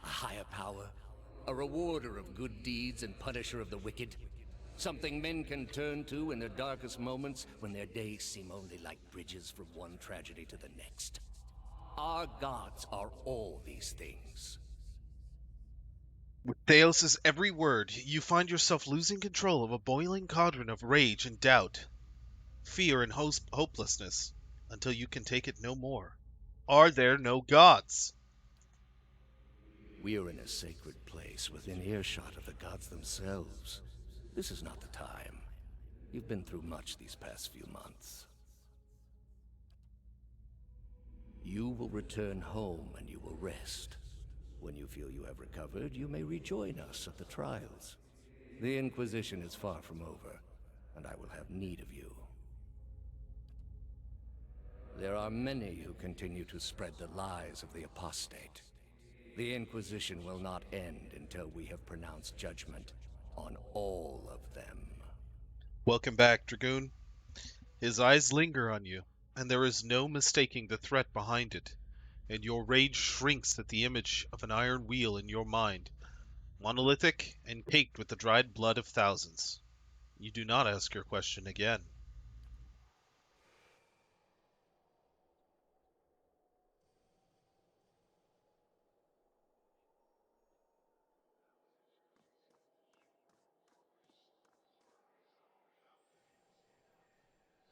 higher power? A rewarder of good deeds and punisher of the wicked? Something men can turn to in their darkest moments when their days seem only like bridges from one tragedy to the next. Our gods are all these things. With Theos' every word, you find yourself losing control of a boiling cauldron of rage and doubt, fear and hopelessness, until you can take it no more. Are there no gods? We are in a sacred place within earshot of the gods themselves. This is not the time. You've been through much these past few months. You will return home and you will rest. When you feel you have recovered, you may rejoin us at the trials. The Inquisition is far from over, and I will have need of you. There are many who continue to spread the lies of the apostate. The Inquisition will not end until we have pronounced judgment on all of them. Welcome back, Dragoon. His eyes linger on you, and there is no mistaking the threat behind it, and your rage shrinks at the image of an iron wheel in your mind, monolithic and caked with the dried blood of thousands. You do not ask your question again.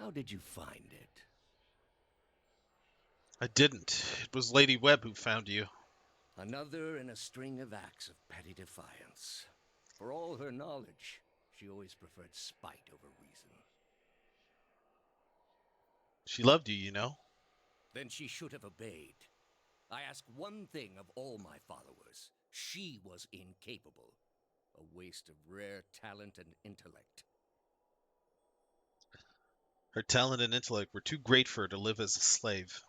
How did you find it? I didn't. It was Lady Webb who found you. Another in a string of acts of petty defiance. For all her knowledge, she always preferred spite over reason. She loved you, you know. Then she should have obeyed. I ask one thing of all my followers. She was incapable. A waste of rare talent and intellect. Her talent and intellect were too great for her to live as a slave.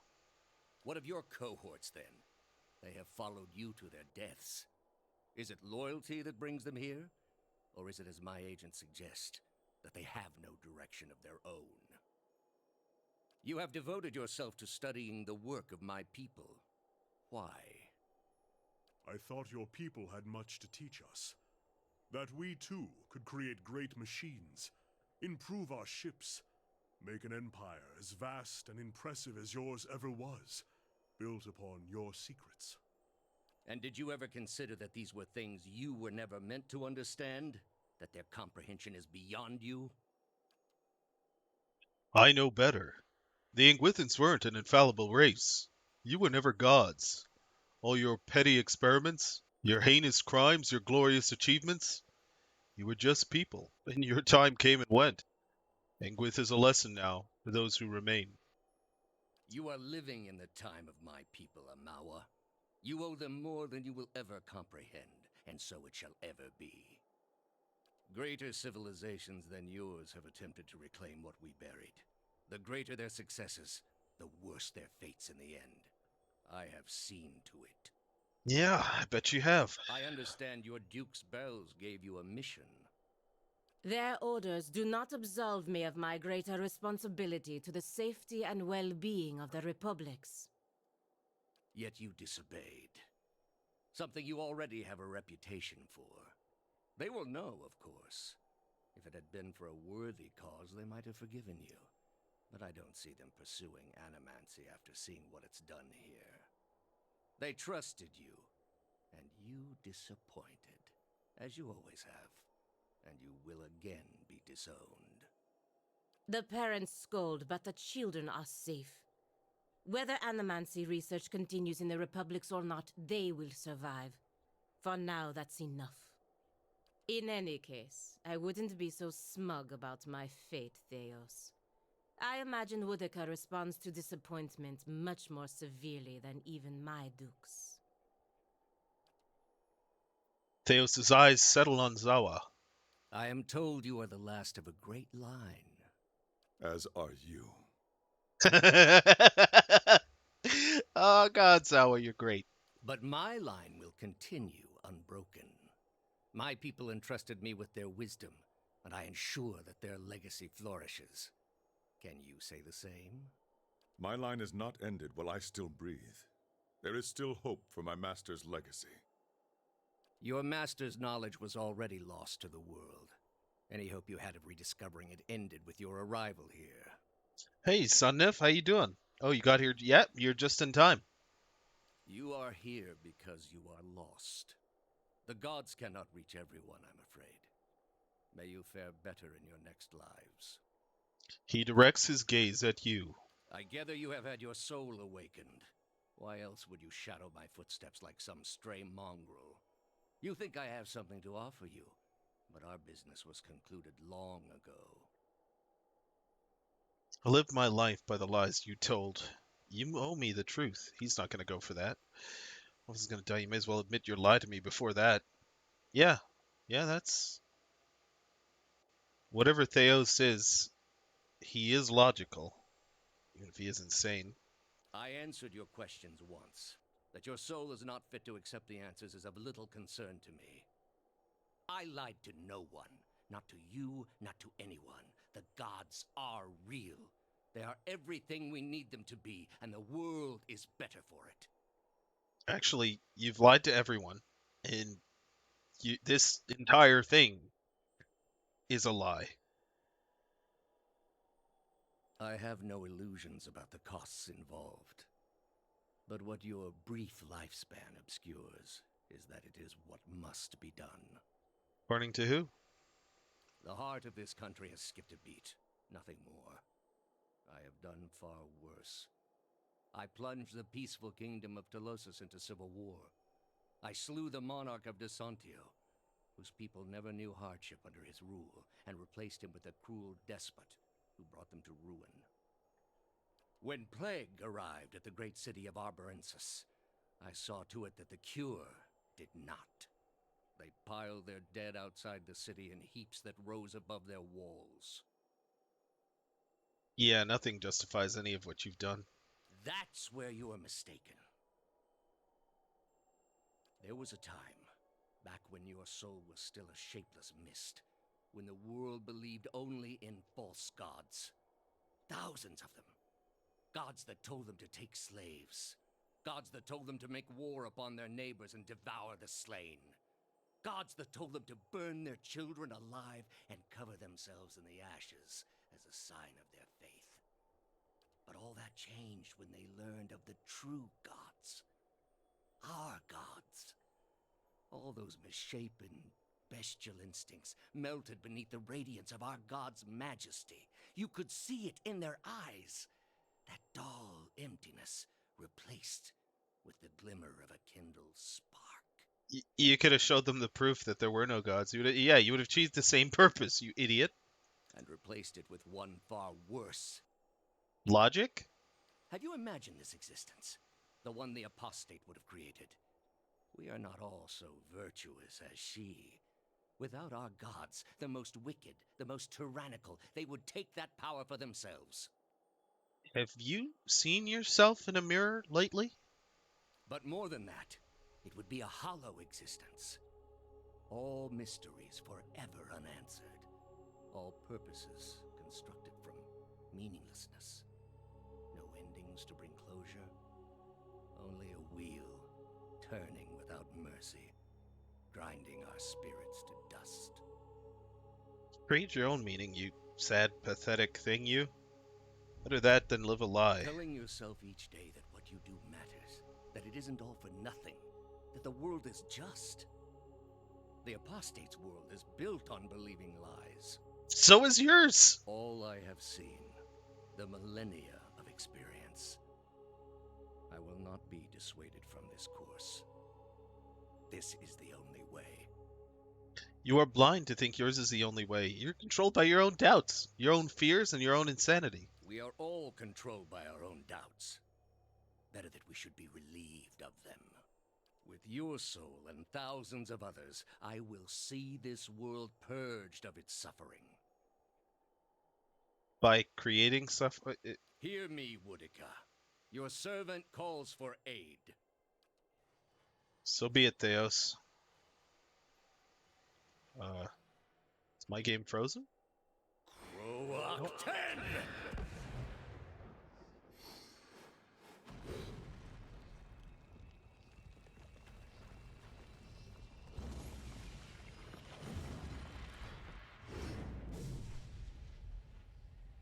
What of your cohorts, then? They have followed you to their deaths. Is it loyalty that brings them here? Or is it, as my agents suggest, that they have no direction of their own? You have devoted yourself to studying the work of my people. Why? I thought your people had much to teach us. That we, too, could create great machines, improve our ships, make an empire as vast and impressive as yours ever was, built upon your secrets. And did you ever consider that these were things you were never meant to understand? That their comprehension is beyond you? I know better. The Ingwithans weren't an infallible race. You were never gods. All your petty experiments, your heinous crimes, your glorious achievements, you were just people, and your time came and went. Ingwith is a lesson now for those who remain. You are living in the time of my people, Amawa. You owe them more than you will ever comprehend, and so it shall ever be. Greater civilizations than yours have attempted to reclaim what we buried. The greater their successes, the worse their fates in the end. I have seen to it. Yeah, I bet you have. I understand your Duke's bells gave you a mission. Their orders do not absolve me of my greater responsibility to the safety and well-being of the Republics. Yet you disobeyed. Something you already have a reputation for. They will know, of course. If it had been for a worthy cause, they might have forgiven you. But I don't see them pursuing Animancy after seeing what it's done here. They trusted you, and you disappointed, as you always have. And you will again be disowned. The parents scold, but the children are safe. Whether Animancy research continues in the Republics or not, they will survive. For now, that's enough. In any case, I wouldn't be so smug about my fate, Theos. I imagine Woodica responds to disappointment much more severely than even my dukes. Theos's eyes settle on Zawa. I am told you are the last of a great line. As are you. Oh God, Zawa, you're great. But my line will continue unbroken. My people entrusted me with their wisdom, and I ensure that their legacy flourishes. Can you say the same? My line is not ended while I still breathe. There is still hope for my master's legacy. Your master's knowledge was already lost to the world. Any hope you had of rediscovering it ended with your arrival here. Hey, Sunnif, how you doing? Oh, you got here? Yep, you're just in time. You are here because you are lost. The gods cannot reach everyone, I'm afraid. May you fare better in your next lives. He directs his gaze at you. I gather you have had your soul awakened. Why else would you shadow my footsteps like some stray mongrel? You think I have something to offer you, but our business was concluded long ago. I lived my life by the lies you told. You owe me the truth. He's not going to go for that. I was going to tell you, may as well admit your lie to me before that. Yeah, that's... Whatever Theos is, he is logical, even if he is insane. I answered your questions once. That your soul is not fit to accept the answers is of little concern to me. I lied to no one. Not to you, not to anyone. The gods are real. They are everything we need them to be, and the world is better for it. Actually, you've lied to everyone, and this entire thing is a lie. I have no illusions about the costs involved. But what your brief lifespan obscures is that it is what must be done. According to who? The heart of this country has skipped a beat, nothing more. I have done far worse. I plunged the peaceful kingdom of Telosus into civil war. I slew the monarch of Desantio, whose people never knew hardship under his rule, and replaced him with a cruel despot who brought them to ruin. When plague arrived at the great city of Arborensis, I saw to it that the cure did not. They piled their dead outside the city in heaps that rose above their walls. Yeah, nothing justifies any of what you've done. That's where you are mistaken. There was a time, back when your soul was still a shapeless mist, when the world believed only in false gods. Thousands of them. Gods that told them to take slaves. Gods that told them to make war upon their neighbors and devour the slain. Gods that told them to burn their children alive and cover themselves in the ashes as a sign of their faith. But all that changed when they learned of the true gods. Our gods. All those misshapen, bestial instincts melted beneath the radiance of our god's majesty. You could see it in their eyes. That dull emptiness replaced with the glimmer of a kindled spark. You could have showed them the proof that there were no gods. Yeah, you would have achieved the same purpose, you idiot. And replaced it with one far worse. Logic? Have you imagined this existence? The one the apostate would have created. We are not all so virtuous as she. Without our gods, the most wicked, the most tyrannical, they would take that power for themselves. Have you seen yourself in a mirror lately? But more than that, it would be a hollow existence. All mysteries forever unanswered. All purposes constructed from meaninglessness. No endings to bring closure. Only a wheel, turning without mercy, grinding our spirits to dust. Create your own meaning, you sad, pathetic thing, you. Better that than live a lie. Telling yourself each day that what you do matters, that it isn't all for nothing, that the world is just. The apostate's world is built on believing lies. So is yours! All I have seen, the millennia of experience. I will not be dissuaded from this course. This is the only way. You are blind to think yours is the only way. You're controlled by your own doubts, your own fears, and your own insanity. We are all controlled by our own doubts. Better that we should be relieved of them. With your soul and thousands of others, I will see this world purged of its suffering. By creating stuff? Hear me, Woodica. Your servant calls for aid. So be it, Theos. Is my game frozen? Croak 10!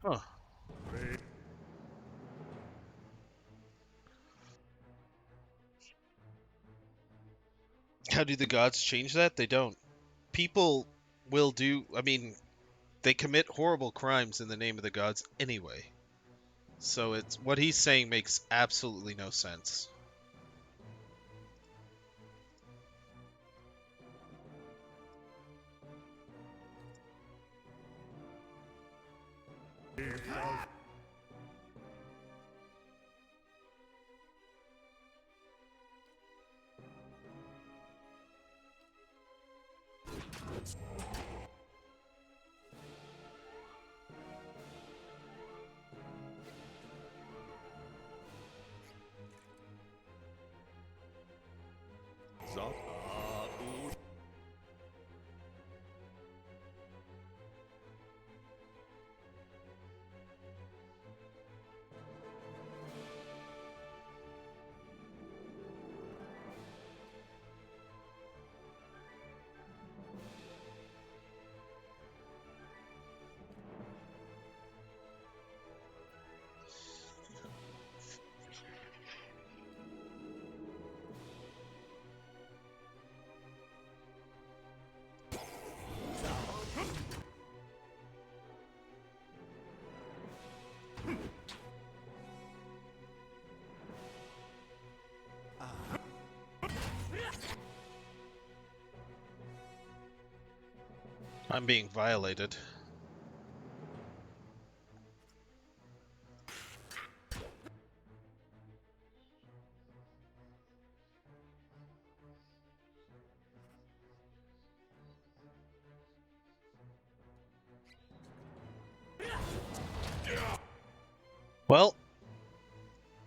Huh. How do the gods change that? They don't. People will do, I mean, they commit horrible crimes in the name of the gods anyway. So it's what he's saying makes absolutely no sense. Zot? I'm being violated. Well,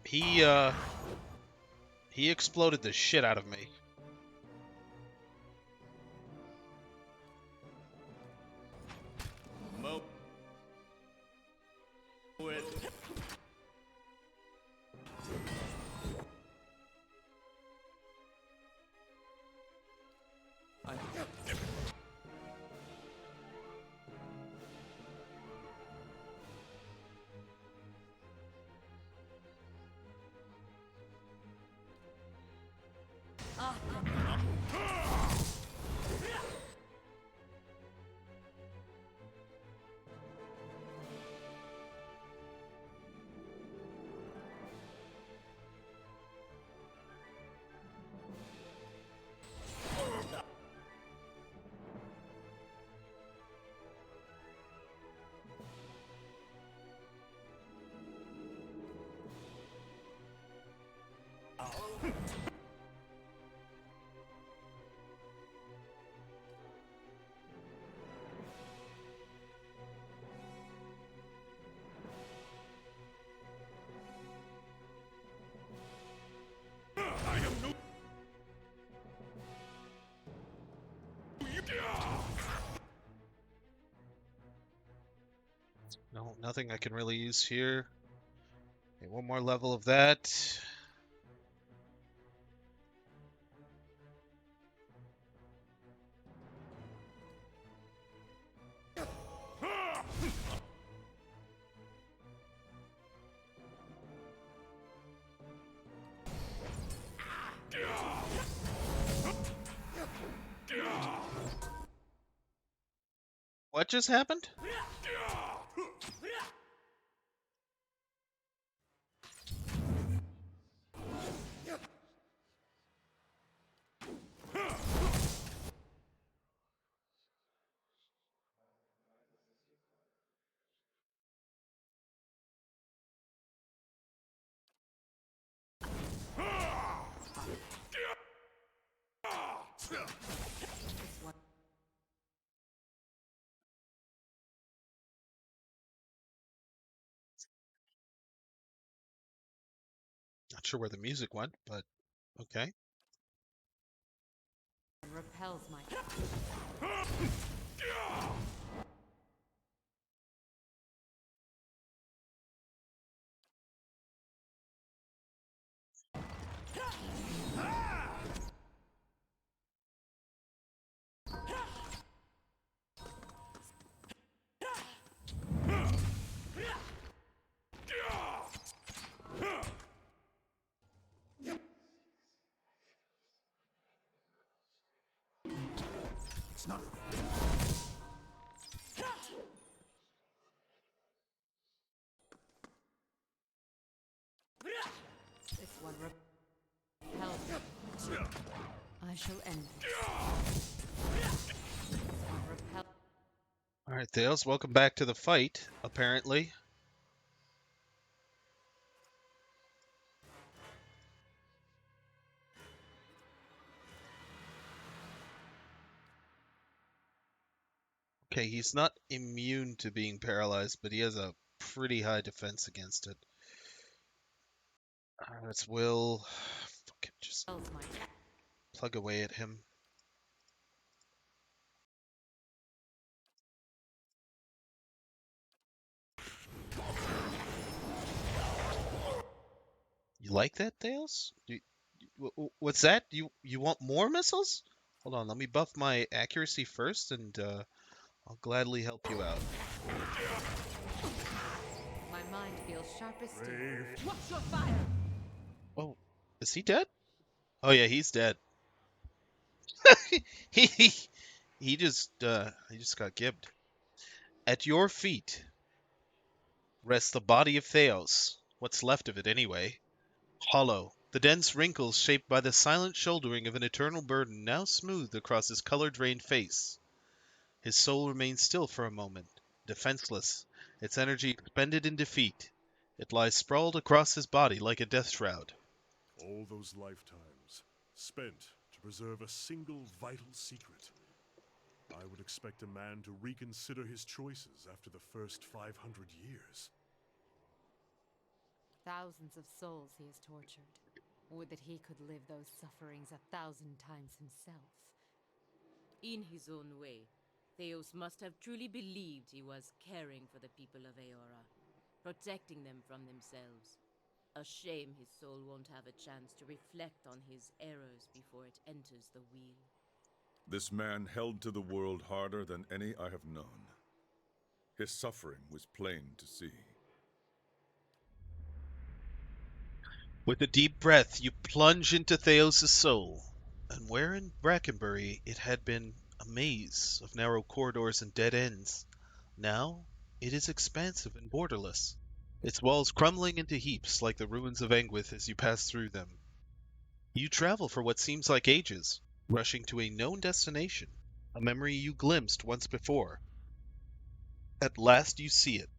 he exploded the shit out of me. No, nothing I can really use here. Okay, one more level of that. What just happened? Not sure where the music went, but okay. Repels my. It's not. This one repels me. I shall end this. This one repels. Alright, Thales, welcome back to the fight, apparently. Okay, he's not immune to being paralyzed, but he has a pretty high defense against it. Let's will fucking just Repels my. plug away at him. You like that, Thales? What's that? You want more missiles? Hold on, let me buff my accuracy first, and I'll gladly help you out. My mind feels sharp as steel. Brave. Watch your fire! Oh, is he dead? Oh yeah, he's dead. he he just got gibbed. At your feet rests the body of Theos. What's left of it, anyway. Hollow, the dense wrinkles shaped by the silent shouldering of an eternal burden now smoothed across his color-drained face. His soul remains still for a moment, defenseless, its energy expended in defeat. It lies sprawled across his body like a death shroud. All those lifetimes spent to preserve a single vital secret. I would expect a man to reconsider his choices after the first 500 years. Thousands of souls he has tortured. Would that he could live those sufferings 1,000 times himself. In his own way, Theos must have truly believed he was caring for the people of Aeora, protecting them from themselves. A shame his soul won't have a chance to reflect on his errors before it enters the wheel. This man held to the world harder than any I have known. His suffering was plain to see. With a deep breath, you plunge into Theos' soul, and where in Brackenbury it had been a maze of narrow corridors and dead ends, now it is expansive and borderless, its walls crumbling into heaps like the ruins of Engwith as you pass through them. You travel for what seems like ages, rushing to a known destination, a memory you glimpsed once before. At last you see it.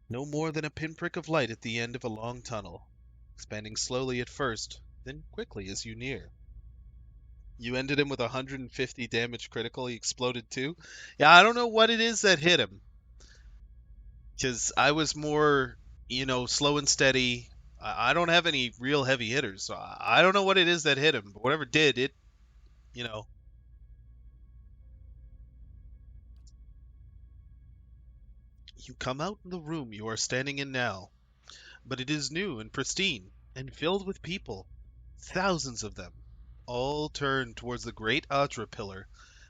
No more than a pinprick of light at the end of a long tunnel. expanding slowly at first, then quickly as you near. You ended him with 150 damage critical. He exploded too. Yeah, I don't know what it is that hit him. Because I was more, slow and steady. I don't have any real heavy hitters, so I don't know what it is that hit him. But whatever did, it, you know. You come out in the room you are standing in now, but it is new and pristine and filled with people, thousands of them, all turned towards the great Adra pillar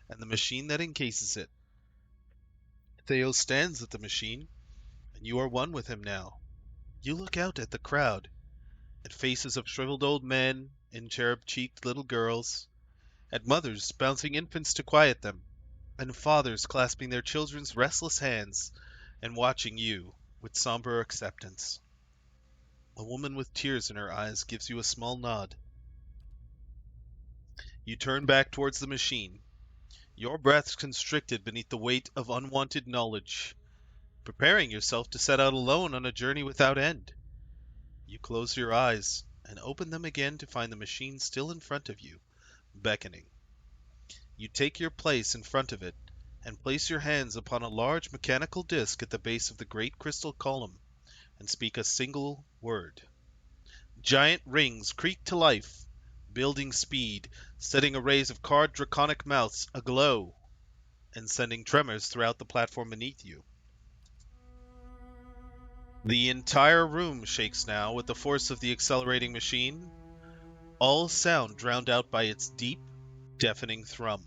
and the machine that encases it. Theo stands at the machine, and you are one with him now. You look out at the crowd, at faces of shriveled old men and cherub-cheeked little girls, at mothers bouncing infants to quiet them, and fathers clasping their children's restless hands and watching you with somber acceptance. A woman with tears in her eyes gives you a small nod. You turn back towards the machine, your breaths constricted beneath the weight of unwanted knowledge, preparing yourself to set out alone on a journey without end. You close your eyes and open them again to find the machine still in front of you, beckoning. You take your place in front of it and place your hands upon a large mechanical disc at the base of the great crystal column and speak a single word. Giant rings creak to life, building speed, setting arrays of carved draconic mouths aglow, and sending tremors throughout the platform beneath you. The entire room shakes now with the force of the accelerating machine, all sound drowned out by its deep, deafening thrum.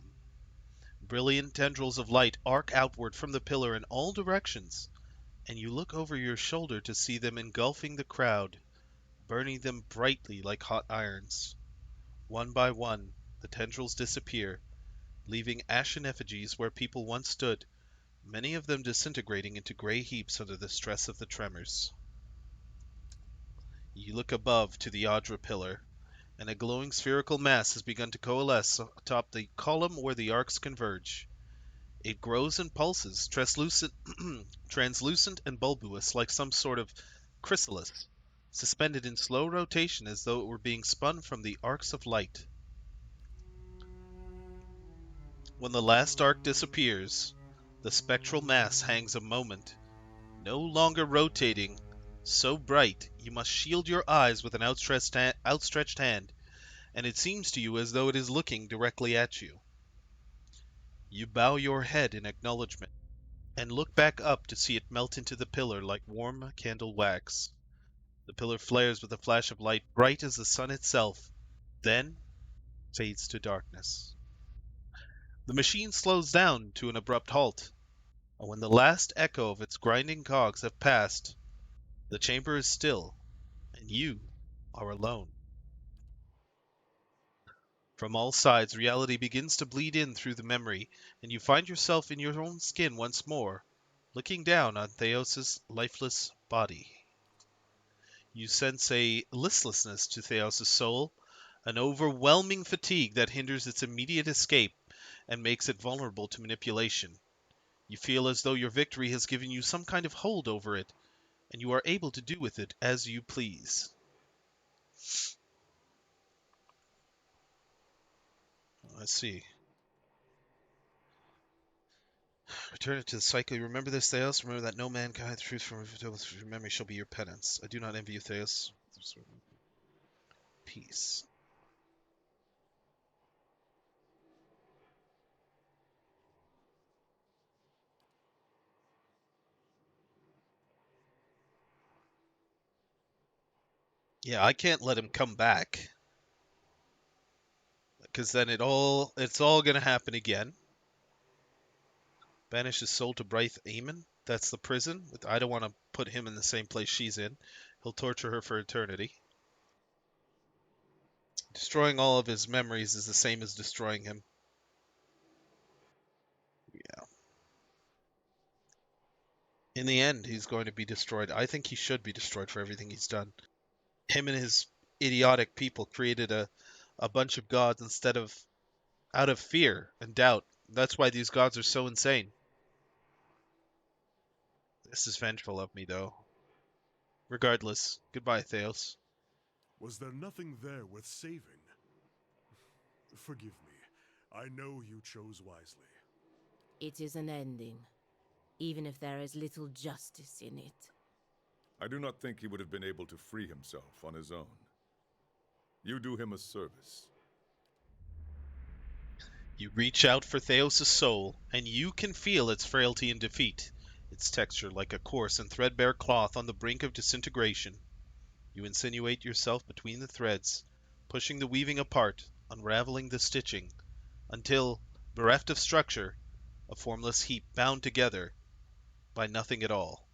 Brilliant tendrils of light arc outward from the pillar in all directions, and you look over your shoulder to see them engulfing the crowd, burning them brightly like hot irons. One by one, the tendrils disappear, leaving ashen effigies where people once stood, many of them disintegrating into gray heaps under the stress of the tremors. You look above to the Adra pillar, and a glowing spherical mass has begun to coalesce atop the column where the arcs converge. It grows and pulses, translucent and bulbous like some sort of chrysalis, suspended in slow rotation as though it were being spun from the arcs of light. When the last arc disappears, the spectral mass hangs a moment, no longer rotating, so bright you must shield your eyes with an outstretched hand, and it seems to you as though it is looking directly at you. You bow your head in acknowledgement, and look back up to see it melt into the pillar like warm candle wax. The pillar flares with a flash of light bright as the sun itself, then fades to darkness. The machine slows down to an abrupt halt, and when the last echo of its grinding cogs have passed, the chamber is still, and you are alone. From all sides, reality begins to bleed in through the memory, and you find yourself in your own skin once more, looking down on Theos' lifeless body. You sense a listlessness to Theos' soul, an overwhelming fatigue that hinders its immediate escape and makes it vulnerable to manipulation. You feel as though your victory has given you some kind of hold over it, and you are able to do with it as you please. Let's see. Return it to the cycle. You remember this, Theos? Remember that no man can hide the truth from your memory shall be your penance. I do not envy you, Theos. Peace. Yeah, I can't let him come back. Because then it's all gonna happen again. Banish his soul to Brythe Amon. That's the prison. I don't want to put him in the same place she's in. He'll torture her for eternity. Destroying all of his memories is the same as destroying him. Yeah. In the end, he's going to be destroyed. I think he should be destroyed for everything he's done. Him and his idiotic people created a bunch of gods out of fear and doubt. That's why these gods are so insane. This is vengeful of me, though. Regardless, goodbye, Theos. Was there nothing there worth saving? Forgive me. I know you chose wisely. It is an ending, even if there is little justice in it. I do not think he would have been able to free himself on his own. You do him a service. You reach out for Theos' soul, and you can feel its frailty and defeat, its texture like a coarse and threadbare cloth on the brink of disintegration. You insinuate yourself between the threads, pushing the weaving apart, unraveling the stitching, until, bereft of structure, a formless heap bound together by nothing at all.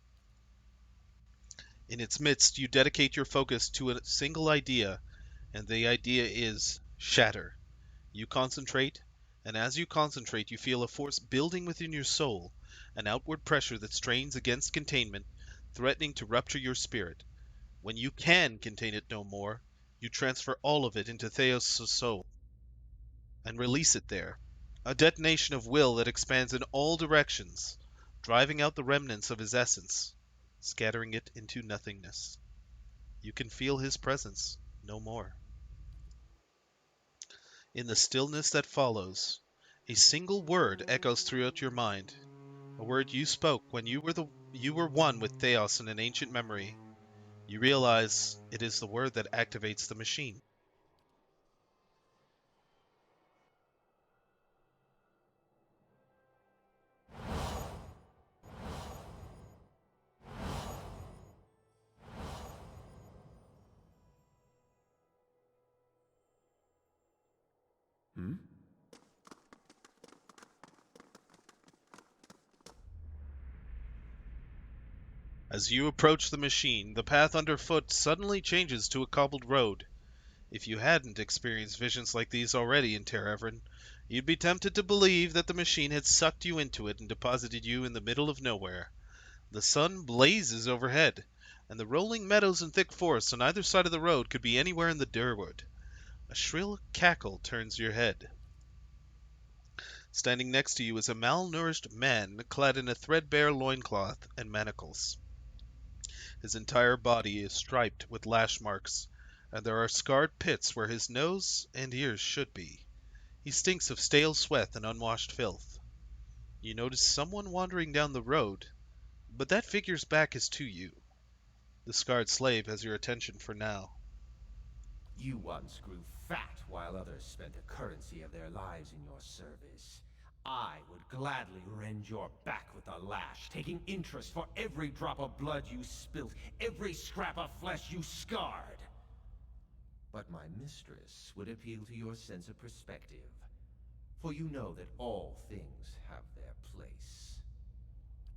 In its midst, you dedicate your focus to a single idea, and the idea is shatter. You concentrate, and as you concentrate, you feel a force building within your soul, an outward pressure that strains against containment, threatening to rupture your spirit. When you can contain it no more, you transfer all of it into Theos' soul and release it there. A detonation of will that expands in all directions, driving out the remnants of his essence, scattering it into nothingness. You can feel his presence no more. In the stillness that follows, a single word echoes throughout your mind, a word you spoke when you were one with Theos in an ancient memory. You realize it is the word that activates the machine. Hmm? As you approach the machine, the path underfoot suddenly changes to a cobbled road. If you hadn't experienced visions like these already in Ter Everen, you'd be tempted to believe that the machine had sucked you into it and deposited you in the middle of nowhere. The sun blazes overhead, and the rolling meadows and thick forests on either side of the road could be anywhere in the Durwood. A shrill cackle turns your head. Standing next to you is a malnourished man clad in a threadbare loincloth and manacles. His entire body is striped with lash marks, and there are scarred pits where his nose and ears should be. He stinks of stale sweat and unwashed filth. You notice someone wandering down the road, but that figure's back is to you. The scarred slave has your attention for now. You once grew fat while others spent the currency of their lives in your service. I would gladly rend your back with a lash, taking interest for every drop of blood you spilt, every scrap of flesh you scarred. But my mistress would appeal to your sense of perspective, for you know that all things have their place.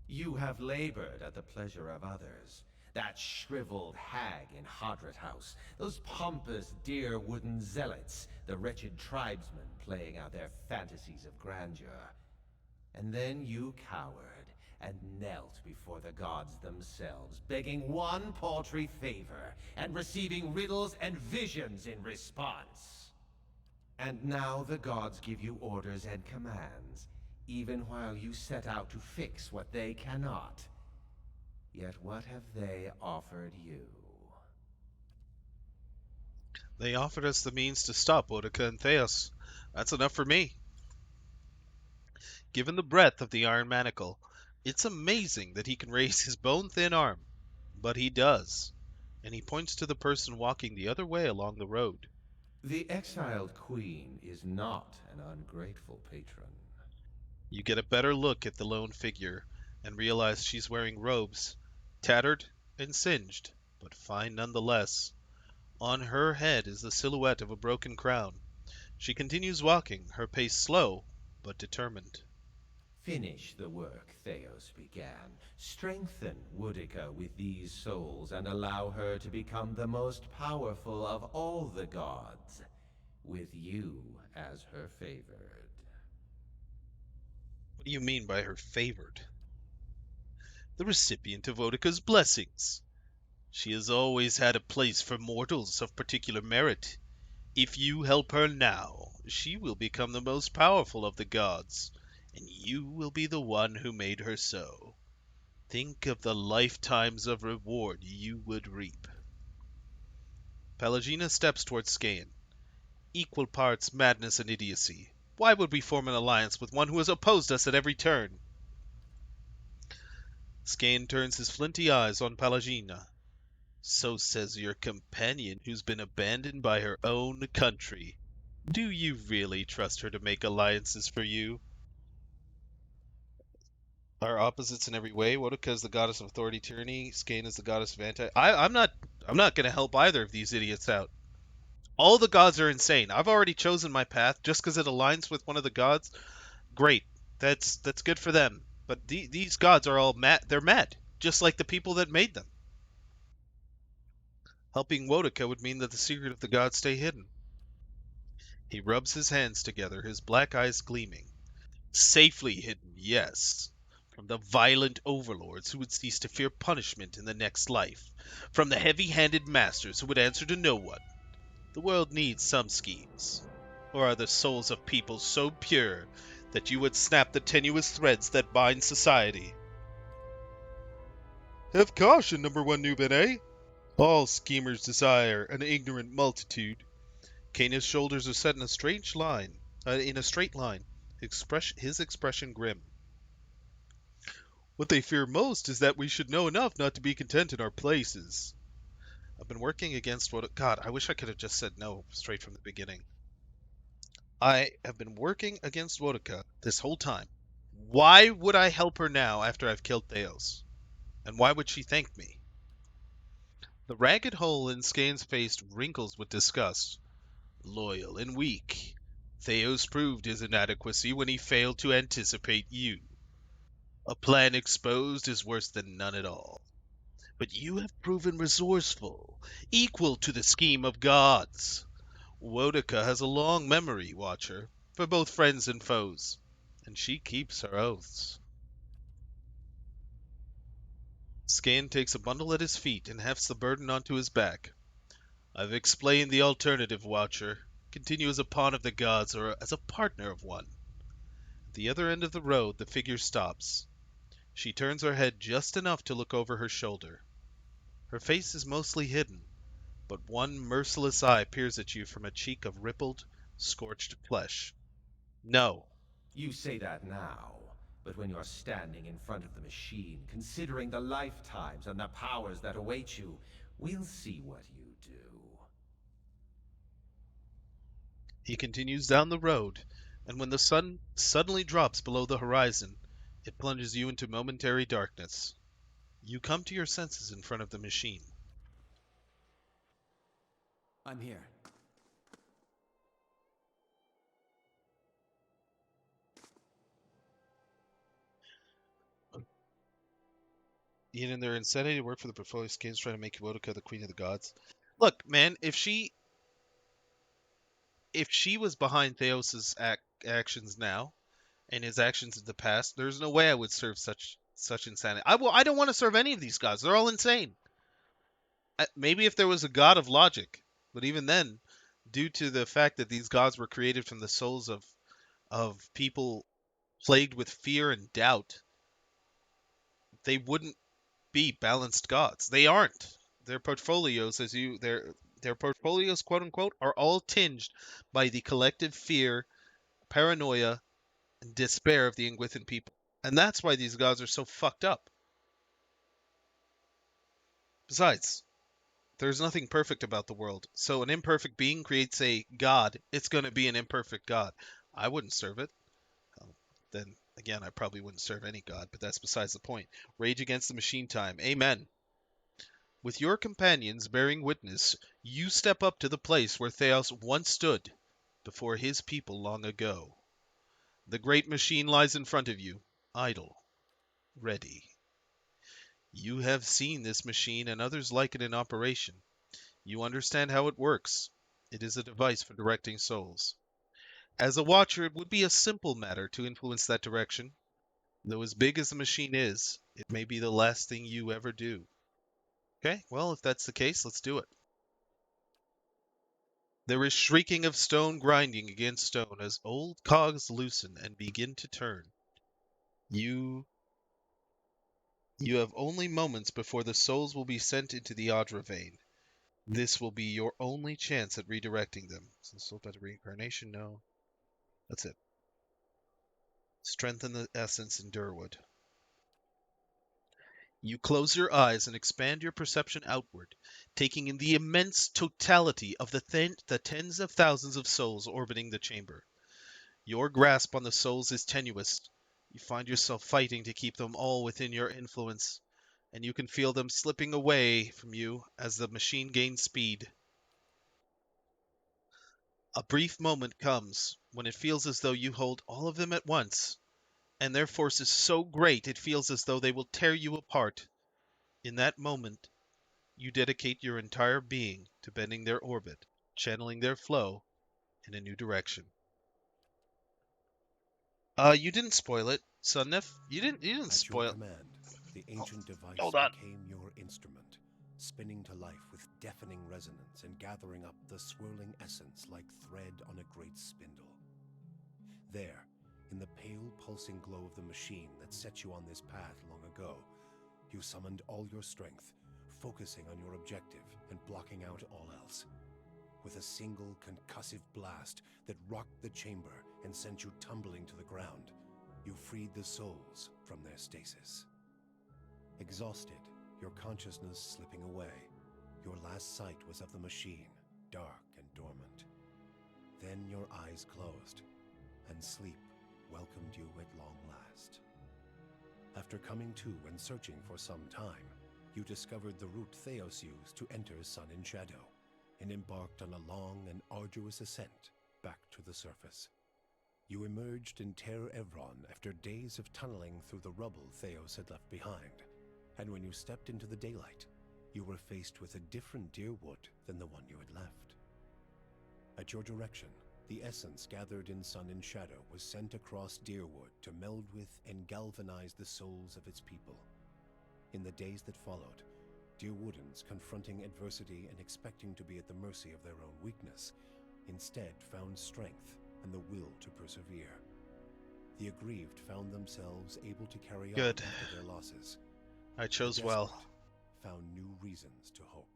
You have labored at the pleasure of others. That shriveled hag in Hadrat House, those pompous dear wooden zealots, the wretched tribesmen playing out their fantasies of grandeur. And then you cowered and knelt before the gods themselves, begging one paltry favor, and receiving riddles and visions in response. And now the gods give you orders and commands, even while you set out to fix what they cannot. Yet what have they offered you? They offered us the means to stop Boudica and Theos. That's enough for me. Given the breadth of the Iron Manacle, it's amazing that he can raise his bone-thin arm. But he does, and he points to the person walking the other way along the road. The exiled queen is not an ungrateful patron. You get a better look at the lone figure, and realize she's wearing robes, tattered and singed, but fine nonetheless. On her head is the silhouette of a broken crown. She continues walking, her pace slow, but determined. Finish the work Theos began. Strengthen Boudica with these souls and allow her to become the most powerful of all the gods, with you as her favored. What do you mean by her favored? The recipient of Boudica's blessings. She has always had a place for mortals of particular merit. If you help her now, she will become the most powerful of the gods, and you will be the one who made her so. Think of the lifetimes of reward you would reap. Pelagina steps towards Skain. Equal parts madness and idiocy. Why would we form an alliance with one who has opposed us at every turn? Skain turns his flinty eyes on Pelagina. So says your companion who's been abandoned by her own country. Do you really trust her to make alliances for you? Are opposites in every way. Wodoka is the goddess of authority, tyranny. Skain is the goddess of anti. I'm not gonna help either of these idiots out. All the gods are insane. I've already chosen my path just because it aligns with one of the gods. Great, that's good for them. But these gods are all mad. They're mad, just like the people that made them. Helping Wodoka would mean that the secret of the gods stay hidden. He rubs his hands together, his black eyes gleaming. Safely hidden, yes. From the violent overlords who would cease to fear punishment in the next life. From the heavy-handed masters who would answer to no one. The world needs some schemes. Or are the souls of people so pure that you would snap the tenuous threads that bind society? Have caution, number one Nuben, eh? All schemers desire an ignorant multitude. Kana's shoulders are set in a straight line. His expression grim. What they fear most is that we should know enough not to be content in our places. I've been working against what... God, I wish I could have just said no straight from the beginning. I have been working against Wodoka this whole time. Why would I help her now after I've killed Theos? And why would she thank me? The ragged hole in Skain's face wrinkles with disgust. Loyal and weak. Theos proved his inadequacy when he failed to anticipate you. A plan exposed is worse than none at all. But you have proven resourceful, equal to the scheme of gods. Wodoka has a long memory, Watcher, for both friends and foes, and she keeps her oaths. Skain takes a bundle at his feet and hefts the burden onto his back. I've explained the alternative, Watcher. Continue as a pawn of the gods or as a partner of one. At the other end of the road, the figure stops. She turns her head just enough to look over her shoulder. Her face is mostly hidden, but one merciless eye peers at you from a cheek of rippled, scorched flesh. No. You say that now, but when you're standing in front of the machine, considering the lifetimes and the powers that await you, we'll see what you do. He continues down the road, and when the sun suddenly drops below the horizon, it plunges you into momentary darkness. You come to your senses in front of the machine. I'm here. Even in their insanity to work for the portfolio skins trying to make Wodoka the queen of the gods. Look, man, if she was behind Theos's actions now and his actions in the past, there's no way I would serve such insanity. I don't want to serve any of these gods. They're all insane. Maybe if there was a god of logic, but even then, due to the fact that these gods were created from the souls of people plagued with fear and doubt, they wouldn't be balanced gods. They aren't. Their portfolios, their portfolios, quote unquote, are all tinged by the collective fear, paranoia, and despair of the Ingwithan people. And that's why these gods are so fucked up. Besides, there's nothing perfect about the world. So an imperfect being creates a god, it's going to be an imperfect god. I wouldn't serve it. Then again, I probably wouldn't serve any god, but that's besides the point. Rage against the machine time. Amen. With your companions bearing witness, you step up to the place where Theos once stood before his people long ago. The great machine lies in front of you, idle, ready. You have seen this machine and others like it in operation. You understand how it works. It is a device for directing souls. As a watcher, it would be a simple matter to influence that direction. Though as big as the machine is, it may be the last thing you ever do. Okay, well, if that's the case, let's do it. There is shrieking of stone grinding against stone as old cogs loosen and begin to turn. You have only moments before the souls will be sent into the Adra vein. This will be your only chance at redirecting them. Insult by the reincarnation? No. That's it. Strengthen the essence in Durwood. You close your eyes and expand your perception outward, taking in the immense totality of the tens of thousands of souls orbiting the chamber. Your grasp on the souls is tenuous. You find yourself fighting to keep them all within your influence, and you can feel them slipping away from you as the machine gains speed. A brief moment comes when it feels as though you hold all of them at once, and their force is so great it feels as though they will tear you apart. In that moment, you dedicate your entire being to bending their orbit, channeling their flow in a new direction. You didn't spoil it, Sunnif. You didn't At your spoil. command, the ancient device hold on. became your instrument, spinning to life with deafening resonance and gathering up the swirling essence like thread on a great spindle. There, in the pale, pulsing glow of the machine that set you on this path long ago, you summoned all your strength, focusing on your objective and blocking out all else. With a single concussive blast that rocked the chamber and sent you tumbling to the ground, you freed the souls from their stasis. Exhausted, your consciousness slipping away, your last sight was of the machine, dark and dormant. Then your eyes closed, and sleep welcomed you at long last. After coming to and searching for some time, you discovered the route Theos used to enter Sun and Shadow, and embarked on a long and arduous ascent back to the surface. You emerged in Ter Evron after days of tunneling through the rubble Theos had left behind, and when you stepped into the daylight, you were faced with a different Deerwood than the one you had left. At your direction, the essence gathered in Sun and Shadow was sent across Deerwood to meld with and galvanize the souls of its people. In the days that followed, Deerwoodans, confronting adversity and expecting to be at the mercy of their own weakness, instead found strength and the will to persevere. The aggrieved found themselves able to carry on Good. after their losses. I chose The well. desperate found new reasons to hope.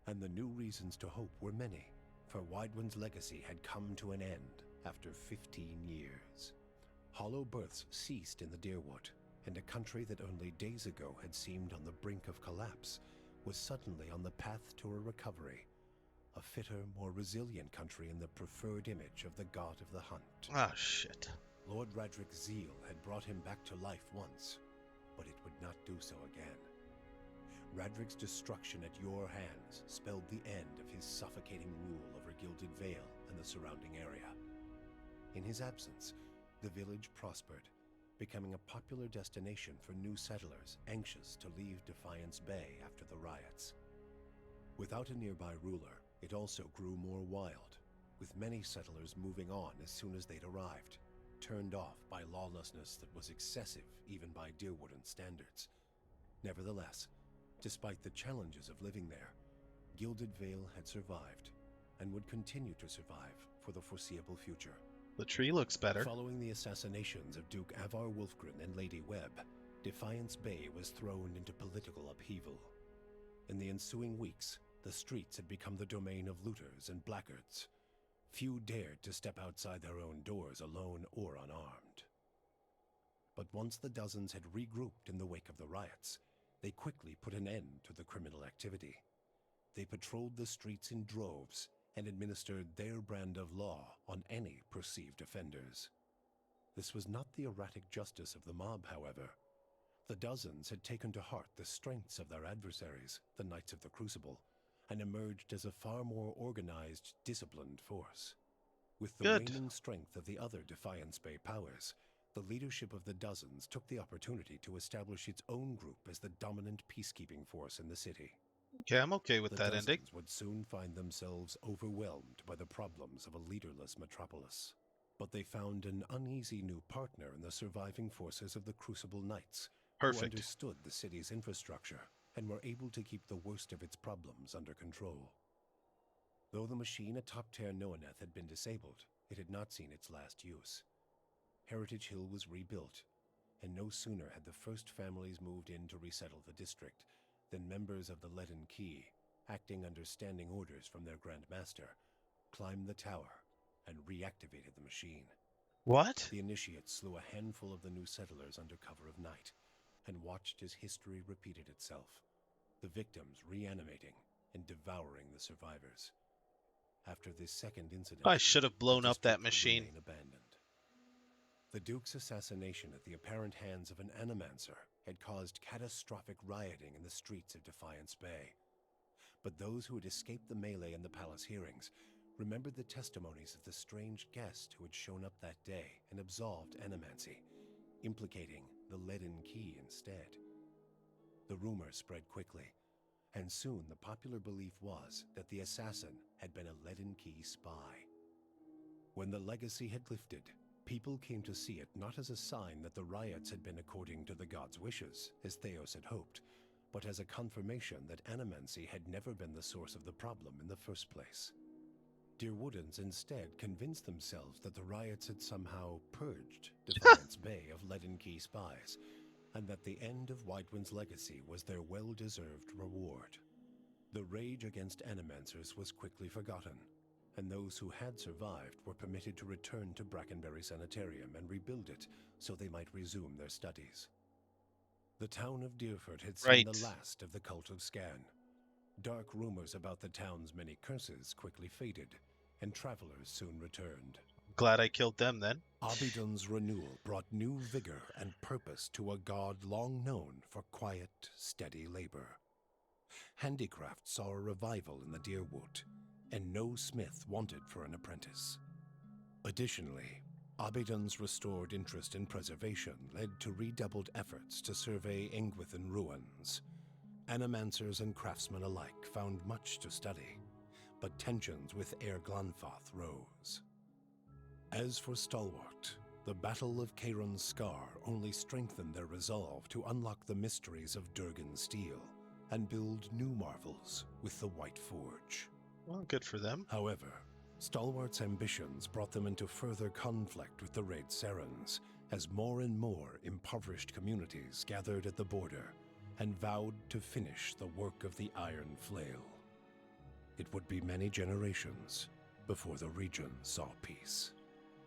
And the new reasons to hope were many, for Widewind's legacy had come to an end after 15 years. Hollow births ceased in the Deerwood, and a country that only days ago had seemed on the brink of collapse was suddenly on the path to a recovery. A fitter, more resilient country in the preferred image of the god of the hunt. Ah, shit. Lord Radric's zeal had brought him back to life once, but it would not do so again. Radric's destruction at your hands spelled the end of his suffocating rule over Gilded Vale and the surrounding area. In his absence, the village prospered, becoming a popular destination for new settlers anxious to leave Defiance Bay after the riots. Without a nearby ruler, it also grew more wild, with many settlers moving on as soon as they'd arrived, turned off by lawlessness that was excessive even by Deerwoodan standards. Nevertheless, despite the challenges of living there, Gilded Vale had survived, and would continue to survive for the foreseeable future. The tree looks better. Following the assassinations of Duke Avar Wolfgren and Lady Webb, Defiance Bay was thrown into political upheaval. In the ensuing weeks, the streets had become the domain of looters and blackguards. Few dared to step outside their own doors alone or unarmed. But once the dozens had regrouped in the wake of the riots, they quickly put an end to the criminal activity. They patrolled the streets in droves and administered their brand of law on any perceived offenders. This was not the erratic justice of the mob, however. The dozens had taken to heart the strengths of their adversaries, the Knights of the Crucible, and emerged as a far more organized, disciplined force. With the waning strength of the other Defiance Bay powers, the leadership of the dozens took the opportunity to establish its own group as the dominant peacekeeping force in the city. Okay, I'm okay with The that ending. dozens would soon find themselves overwhelmed by the problems of a leaderless metropolis. But they found an uneasy new partner in the surviving forces of the Crucible Knights, who Perfect. understood the city's infrastructure and were able to keep the worst of its problems under control. Though the machine atop Ter Noaneth had been disabled, it had not seen its last use. Heritage Hill was rebuilt, and no sooner had the first families moved in to resettle the district than members of the Leaden Key, acting under standing orders from their Grand Master, climbed the tower and reactivated the machine. What? The initiates slew a handful of the new settlers under cover of night and watched as history repeated itself, the victims reanimating and devouring the survivors. After this second incident, I should have blown the up that district would machine. remain abandoned. The Duke's assassination at the apparent hands of an Animancer had caused catastrophic rioting in the streets of Defiance Bay. But those who had escaped the melee in the palace hearings remembered the testimonies of the strange guest who had shown up that day and absolved Animancy, implicating the Leaden Key instead. The rumor spread quickly, and soon the popular belief was that the assassin had been a Leaden Key spy. When the legacy had lifted, people came to see it not as a sign that the riots had been according to the gods' wishes, as Theos had hoped, but as a confirmation that Animancy had never been the source of the problem in the first place. Deerwoodans instead convinced themselves that the riots had somehow purged Defiance Bay of Leaden Key spies, and that the end of Whitewind's legacy was their well-deserved reward. The rage against Animancers was quickly forgotten, and those who had survived were permitted to return to Brackenberry Sanitarium and rebuild it so they might resume their studies. The town of Deerford had seen the last of the cult of Scan. Dark rumors about the town's many curses quickly faded, and travelers soon returned. Glad I killed them then. Abydon's renewal brought new vigor and purpose to a god long known for quiet, steady labor. Handicraft saw a revival in the Deerwood, and no smith wanted for an apprentice. Additionally, Abydon's restored interest in preservation led to redoubled efforts to survey Engwithan ruins. Animancers and craftsmen alike found much to study, but tensions with Aer Glanfath rose. As for Stalwart, the Battle of Caeron's Scar only strengthened their resolve to unlock the mysteries of Durgan Steel and build new marvels with the White Forge. Well, good for them. However, Stalwart's ambitions brought them into further conflict with the Raid Serans, as more and more impoverished communities gathered at the border and vowed to finish the work of the Iron Flail. It would be many generations before the region saw peace.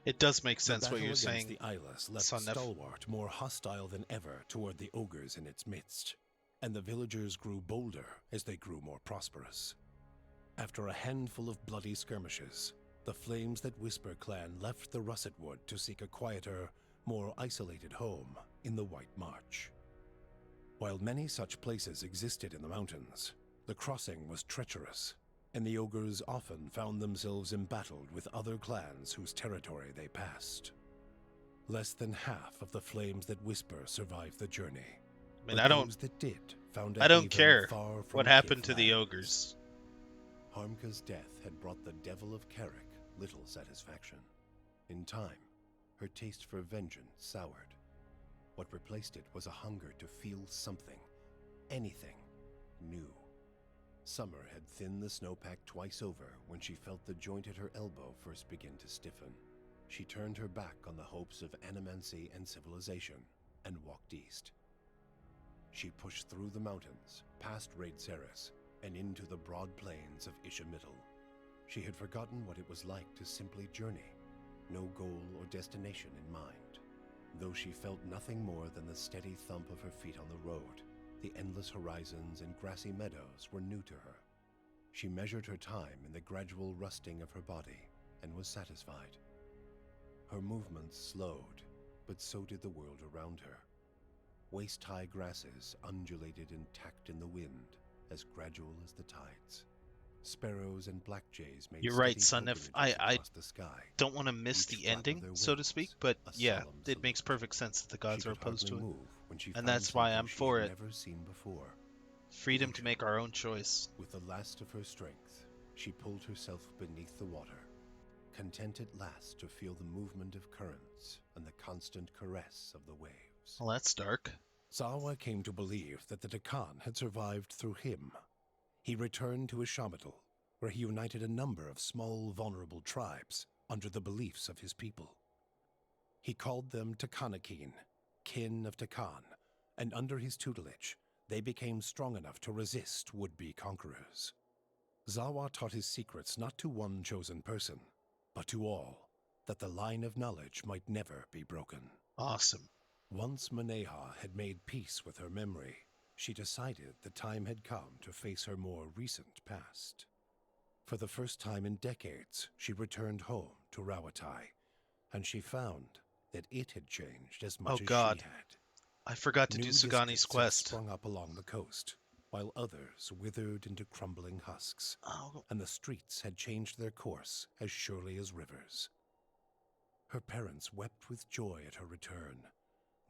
It does make sense what you're saying. The Eyeless left Son of- Stalwart more hostile than ever toward the ogres in its midst, and the villagers grew bolder as they grew more prosperous. After a handful of bloody skirmishes, the Flames That Whisper clan left the Russet Wood to seek a quieter, more isolated home in the White March. While many such places existed in the mountains, the crossing was treacherous, and the ogres often found themselves embattled with other clans whose territory they passed. Less than half of the Flames That Whisper survived the journey. I mean, but I don't- those that did found a I don't haven care far from what happened to Kith the lands. ogres. Harmka's death had brought the Devil of Carrick little satisfaction. In time, her taste for vengeance soured. What replaced it was a hunger to feel something, anything, new. Summer had thinned the snowpack twice over when she felt the joint at her elbow first begin to stiffen. She turned her back on the hopes of animancy and civilization and walked east. She pushed through the mountains, past Raid Ceres, and into the broad plains of Ishamiddle. She had forgotten what it was like to simply journey, no goal or destination in mind. Though she felt nothing more than the steady thump of her feet on the road, the endless horizons and grassy meadows were new to her. She measured her time in the gradual rusting of her body and was satisfied. Her movements slowed, but so did the world around her. Waist-high grasses undulated and tacked in the wind, as gradual as the tides. Sparrows and blackjays made You're right, steady son. If pilgrimages I across the sky. don't want to miss Each the flap of ending, their so to wings, speak, but a yeah, solemn it makes salute. perfect sense that the gods She are could opposed to hardly it. move when she And found that's why something I'm she for had it. never seen before. Freedom to make our own choice. With the last of her strength, she pulled herself beneath the water, content at last to feel the movement of currents and the constant caress of the waves. Well, that's dark. Zawa came to believe that the Dakan had survived through him. He returned to Ishamiddle, where he united a number of small, vulnerable tribes under the beliefs of his people. He called them Takanakin, kin of Takan, and under his tutelage, they became strong enough to resist would-be conquerors. Zawa taught his secrets not to one chosen person, but to all, that the line of knowledge might never be broken. Awesome. Once Maneha had made peace with her memory, she decided the time had come to face her more recent past. For the first time in decades, she returned home to Rawatai, and she found that it had changed as much Oh as God. she had. I forgot to New do Sugani's districts had quest. sprung up along the coast, while others withered into crumbling husks, Oh, and the streets had changed their course as surely as rivers. Her parents wept with joy at her return.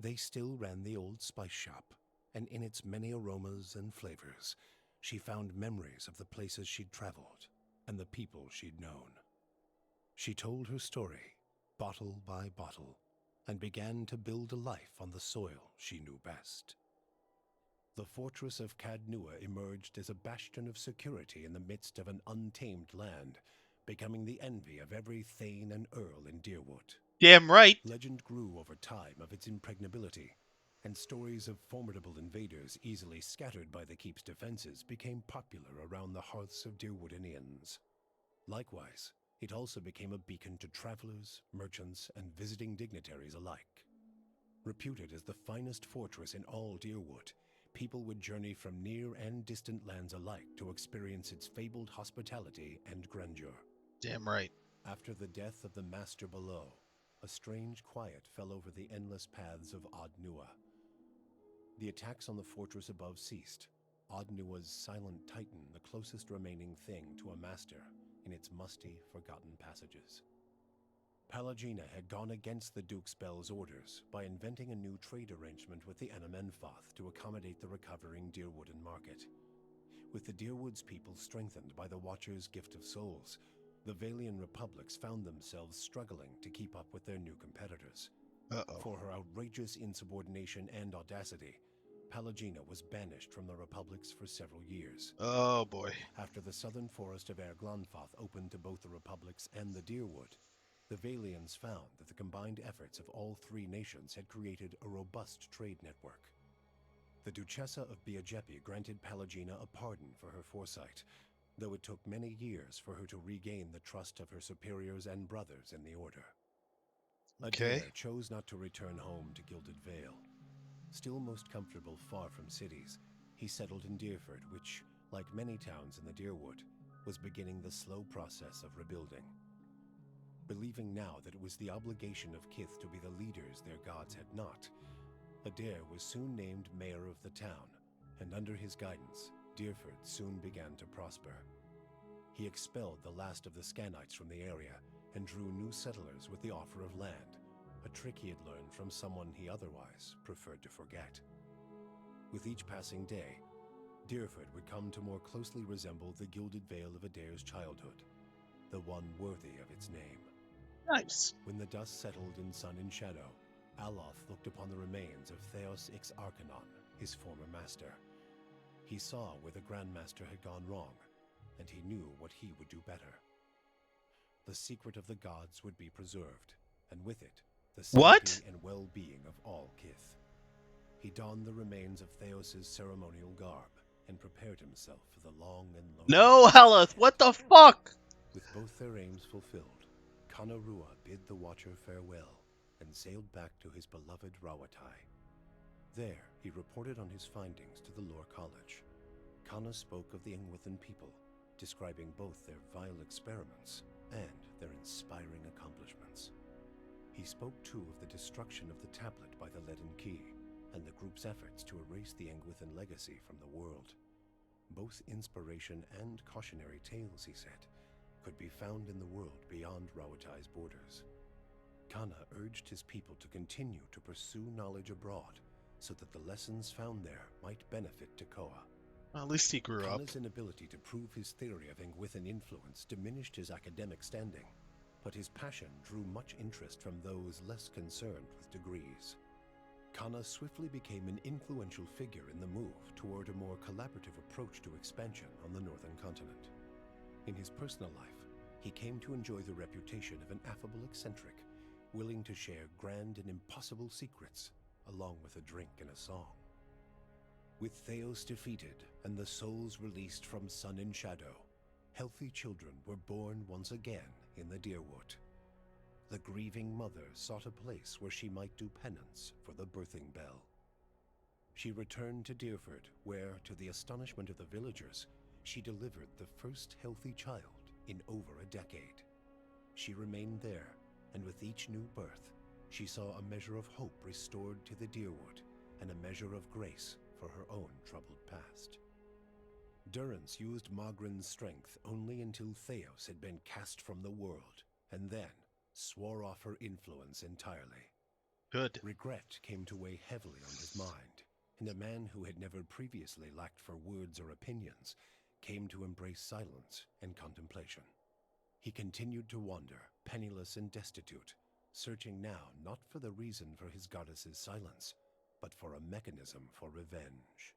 They still ran the old spice shop, and in its many aromas and flavors, she found memories of the places she'd traveled and the people she'd known. She told her story, bottle by bottle, and began to build a life on the soil she knew best. The fortress of Cadnua emerged as a bastion of security in the midst of an untamed land, becoming the envy of every thane and earl in Deerwood. damn right. Legend grew over time of its impregnability, and stories of formidable invaders easily scattered by the keep's defenses became popular around the hearths of Deerwoodinians. Likewise, it also became a beacon to travelers, merchants, and visiting dignitaries alike. Reputed as the finest fortress in all Deerwood, people would journey from near and distant lands alike to experience its fabled hospitality and grandeur. Damn right. After the death of the master below, a strange quiet fell over the endless paths of Odd-Nua. The attacks on the fortress above ceased, Odd-Nua's silent titan the closest remaining thing to a master in its musty, forgotten passages. Palagina had gone against the Duke's Bell's orders by inventing a new trade arrangement with the Anamenfoth to accommodate the recovering Deerwooden market. With the Deerwood's people strengthened by the Watcher's gift of souls, the Valian republics found themselves struggling to keep up with their new competitors. Uh-oh. For her outrageous insubordination and audacity, Palagina was banished from the republics for several years. Oh boy. After the southern forest of Erglonfoth opened to both the republics and the Deerwood, the Valians found that the combined efforts of all three nations had created a robust trade network. The Duchessa of Biajepi granted Palagina a pardon for her foresight, though it took many years for her to regain the trust of her superiors and brothers in the Order. Okay. Adair chose not to return home to Gilded Vale. Still most comfortable far from cities, he settled in Deerford, which, like many towns in the Deerwood, was beginning the slow process of rebuilding. Believing now that it was the obligation of Kith to be the leaders their gods had not, Adair was soon named mayor of the town, and under his guidance, Deerford soon began to prosper. He expelled the last of the Scanites from the area and drew new settlers with the offer of land, a trick he had learned from someone he otherwise preferred to forget. With each passing day, Deerford would come to more closely resemble the Gilded Vale of Adair's childhood, the one worthy of its name. Nice. When the dust settled in sun and shadow, Aloth looked upon the remains of Theos Ix Arcanon, his former master. He saw where the Grandmaster had gone wrong, and he knew what he would do better. The secret of the gods would be preserved, and with it, the safety and well-being of all Kith. He donned the remains of Theos's ceremonial garb and prepared himself for the long and lonely. No, Heleth, what the fuck? With both their aims fulfilled, Kanarua bid the Watcher farewell and sailed back to his beloved Rawatai. There, he reported on his findings to the Lore College. Kana spoke of the Ingwithan people, describing both their vile experiments and their inspiring accomplishments. He spoke too of the destruction of the tablet by the Leaden Key, and the group's efforts to erase the Ingwithan legacy from the world. Both inspiration and cautionary tales, he said, could be found in the world beyond Rawatai's borders. Kana urged his people to continue to pursue knowledge abroad, so that the lessons found there might benefit Tekoa. Well, at least he grew up. Kana's inability to prove his theory of Ingwithan influence diminished his academic standing, but his passion drew much interest from those less concerned with degrees. Kana swiftly became an influential figure in the move toward a more collaborative approach to expansion on the northern continent. In his personal life, he came to enjoy the reputation of an affable eccentric, willing to share grand and impossible secrets, along with a drink and a song. With Theos defeated and the souls released from Sun and Shadow, healthy children were born once again in the Deerwood. The grieving mother sought a place where she might do penance for the birthing bell. She returned to Deerford, where, to the astonishment of the villagers, she delivered the first healthy child in over a decade. She remained there, and with each new birth, she saw a measure of hope restored to the Deerwood, and a measure of grace for her own troubled past. Durrance used Mogren's strength only until Theos had been cast from the world, and then swore off her influence entirely. Good. Regret came to weigh heavily on his mind, and a man who had never previously lacked for words or opinions came to embrace silence and contemplation. He continued to wander, penniless and destitute, searching now not for the reason for his goddess's silence, but for a mechanism for revenge.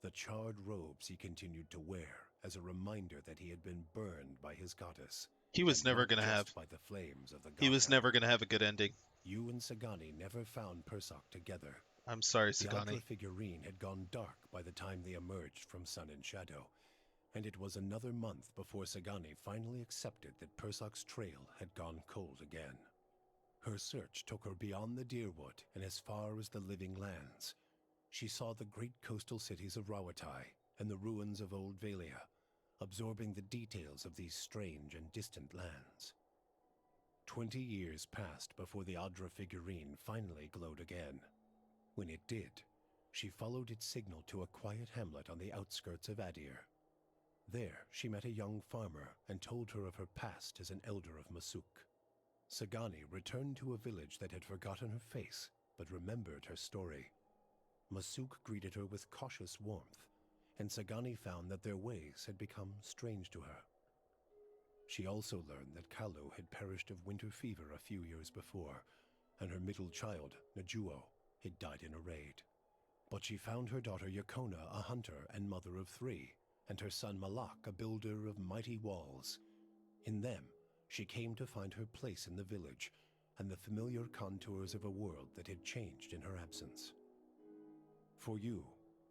The charred robes he continued to wear as a reminder that he had been burned by his goddess. He was and never not going to just have. by the flames of the He was Godhead. never going to have a good ending. You and Sagani never found Persoc together. I'm sorry, The Sagani. Ultra figurine had gone dark by the time they emerged from Sun and Shadow, and it was another month before Sagani finally accepted that Persoc's trail had gone cold again. Her search took her beyond the Deerwood and as far as the Living Lands. She saw the great coastal cities of Rawatai and the ruins of Old Valia, absorbing the details of these strange and distant lands. 20 years passed before the Adra figurine finally glowed again. When it did, she followed its signal to a quiet hamlet on the outskirts of Adir. There, she met a young farmer and told her of her past as an elder of Masuk. Sagani returned to a village that had forgotten her face, but remembered her story. Masuk greeted her with cautious warmth, and Sagani found that their ways had become strange to her. She also learned that Kalu had perished of winter fever a few years before, and her middle child, Najuo, had died in a raid. But she found her daughter Yakona a hunter and mother of 3, and her son Malak a builder of mighty walls. In them, she came to find her place in the village, and the familiar contours of a world that had changed in her absence. For you,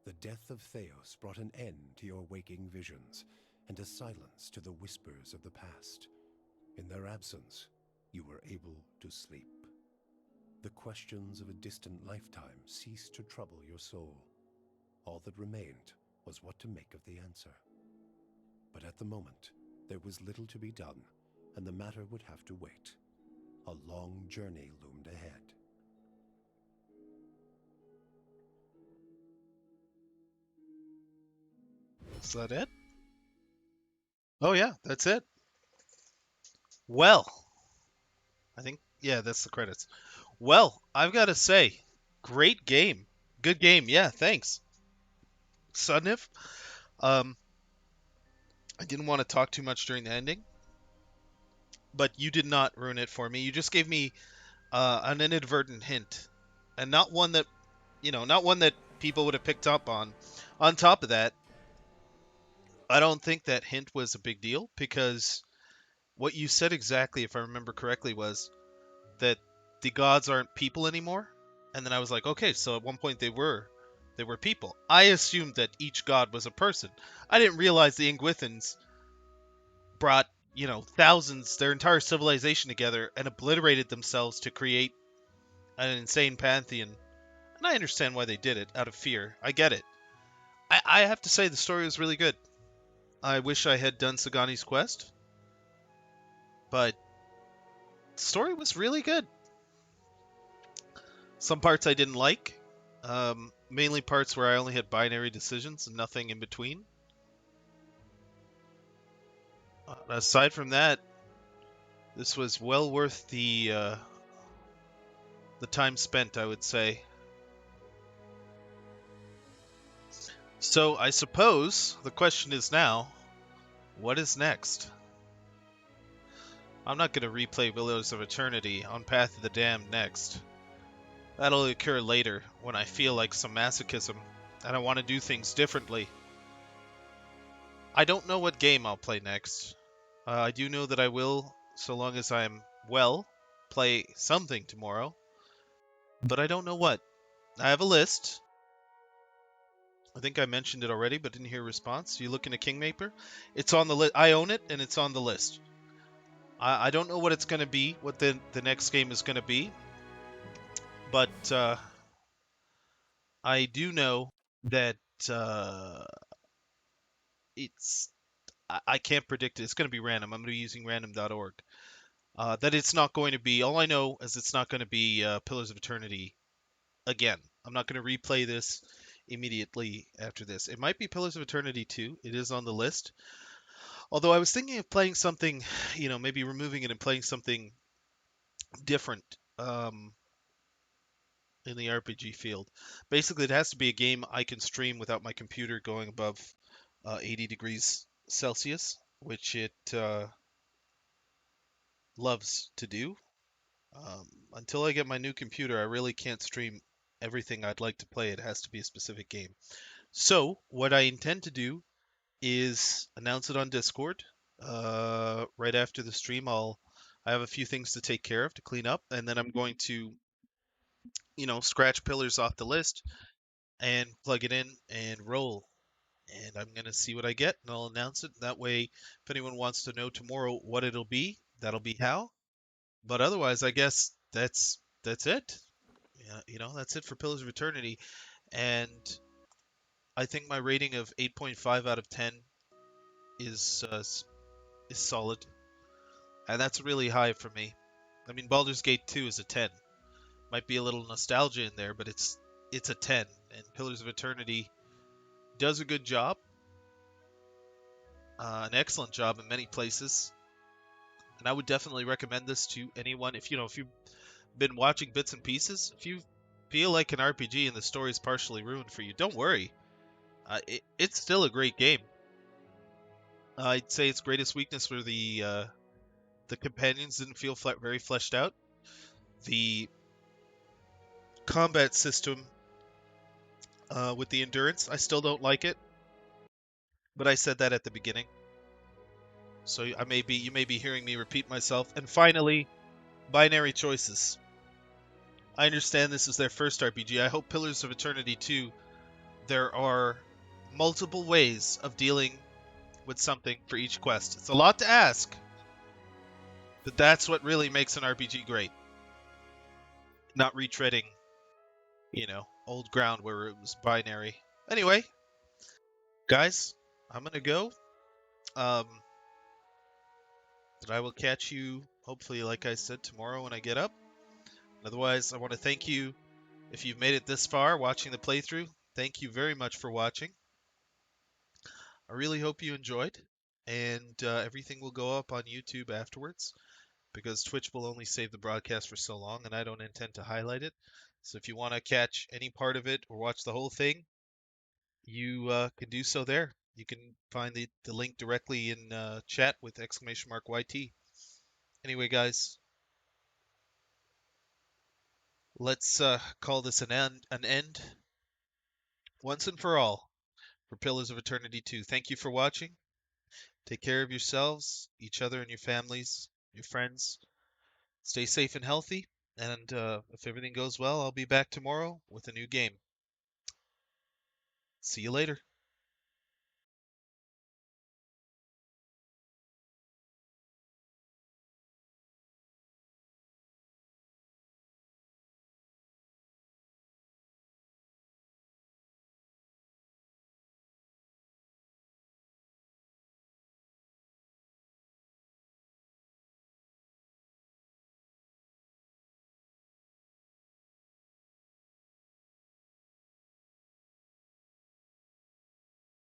the death of Theos brought an end to your waking visions, and a silence to the whispers of the past. In their absence, you were able to sleep. The questions of a distant lifetime ceased to trouble your soul. All that remained was what to make of the answer. But at the moment, there was little to be done, and the matter would have to wait. A long journey loomed ahead. Is that it? Oh yeah, that's it. Well, I think, yeah, that's the credits. Well, I've got to say, great game. Good game. Yeah, thanks. Sudnif, I didn't want to talk too much during the ending, but you did not ruin it for me. You just gave me an inadvertent hint, and not one that, not one that people would have picked up on. On top of that, I don't think that hint was a big deal, because what you said exactly, if I remember correctly, was that the gods aren't people anymore. And then I was like, okay, so at one point they were people. I assumed that each god was a person. I didn't realize the Ingwithans brought, thousands, their entire civilization together and obliterated themselves to create an insane pantheon. And I understand why they did it, out of fear. I get it. I have to say the story was really good. I wish I had done Sagani's quest, but the story was really good. Some parts I didn't like, mainly parts where I only had binary decisions and nothing in between. Aside from that, this was well worth the time spent, I would say. So I suppose the question is now, what is next? I'm not going to replay Willows of Eternity on Path of the Damned next. That'll occur later, when I feel like some masochism, and I want to do things differently. I don't know what game I'll play next. I do know that I will, so long as I'm well, play something tomorrow. But I don't know what. I have a list. I think I mentioned it already, but didn't hear a response. You looking at Kingmaker? It's on the list. I own it, and it's on the list. I don't know what it's going to be, what the next game is going to be, but I do know that it's I can't predict it. It's going to be random. I'm going to be using random.org. That it's not going to be. All I know is it's not going to be Pillars of Eternity again. I'm not going to replay this immediately after this. It might be Pillars of Eternity 2. It is on the list. Although I was thinking of playing something, maybe removing it and playing something different in the RPG field. Basically, it has to be a game I can stream without my computer going above 80 degrees Celsius, which it loves to do. Until I get my new computer, I really can't stream everything I'd like to play. It has to be a specific game. So, what I intend to do is announce it on Discord. Right after the stream, I have a few things to take care of to clean up, and then I'm going to, scratch Pillars off the list and plug it in and roll. And I'm going to see what I get, and I'll announce it. That way, if anyone wants to know tomorrow what it'll be, that'll be how. But otherwise, I guess that's it. Yeah, that's it for Pillars of Eternity. And I think my rating of 8.5 out of 10 is solid, and that's really high for me. I mean, Baldur's Gate 2 is a 10. Might be a little nostalgia in there, but it's a 10. And Pillars of Eternity does a good job, an excellent job in many places. And I would definitely recommend this to anyone. If you've been watching bits and pieces, if you feel like an RPG and the story is partially ruined for you, don't worry. It's still a great game. I'd say its greatest weakness were the companions didn't feel very fleshed out. The combat system with the endurance, I still don't like it, but I said that at the beginning. So you may be hearing me repeat myself. And finally, binary choices. I understand this is their first RPG. I hope Pillars of Eternity 2, there are multiple ways of dealing with something for each quest. It's a lot to ask, but that's what really makes an RPG great. Not retreading, old ground where it was binary. Anyway, guys, I'm going to go. But I will catch you, hopefully, like I said, tomorrow when I get up. Otherwise, I want to thank you if you've made it this far watching the playthrough. Thank you very much for watching. I really hope you enjoyed, and everything will go up on YouTube afterwards, because Twitch will only save the broadcast for so long, and I don't intend to highlight it. So if you want to catch any part of it or watch the whole thing, you can do so there. You can find the link directly in chat with !YT. Anyway, guys, let's call this an end once and for all for Pillars of Eternity 2. Thank you for watching. Take care of yourselves, each other, and your families, your friends. Stay safe and healthy. And if everything goes well, I'll be back tomorrow with a new game. See you later.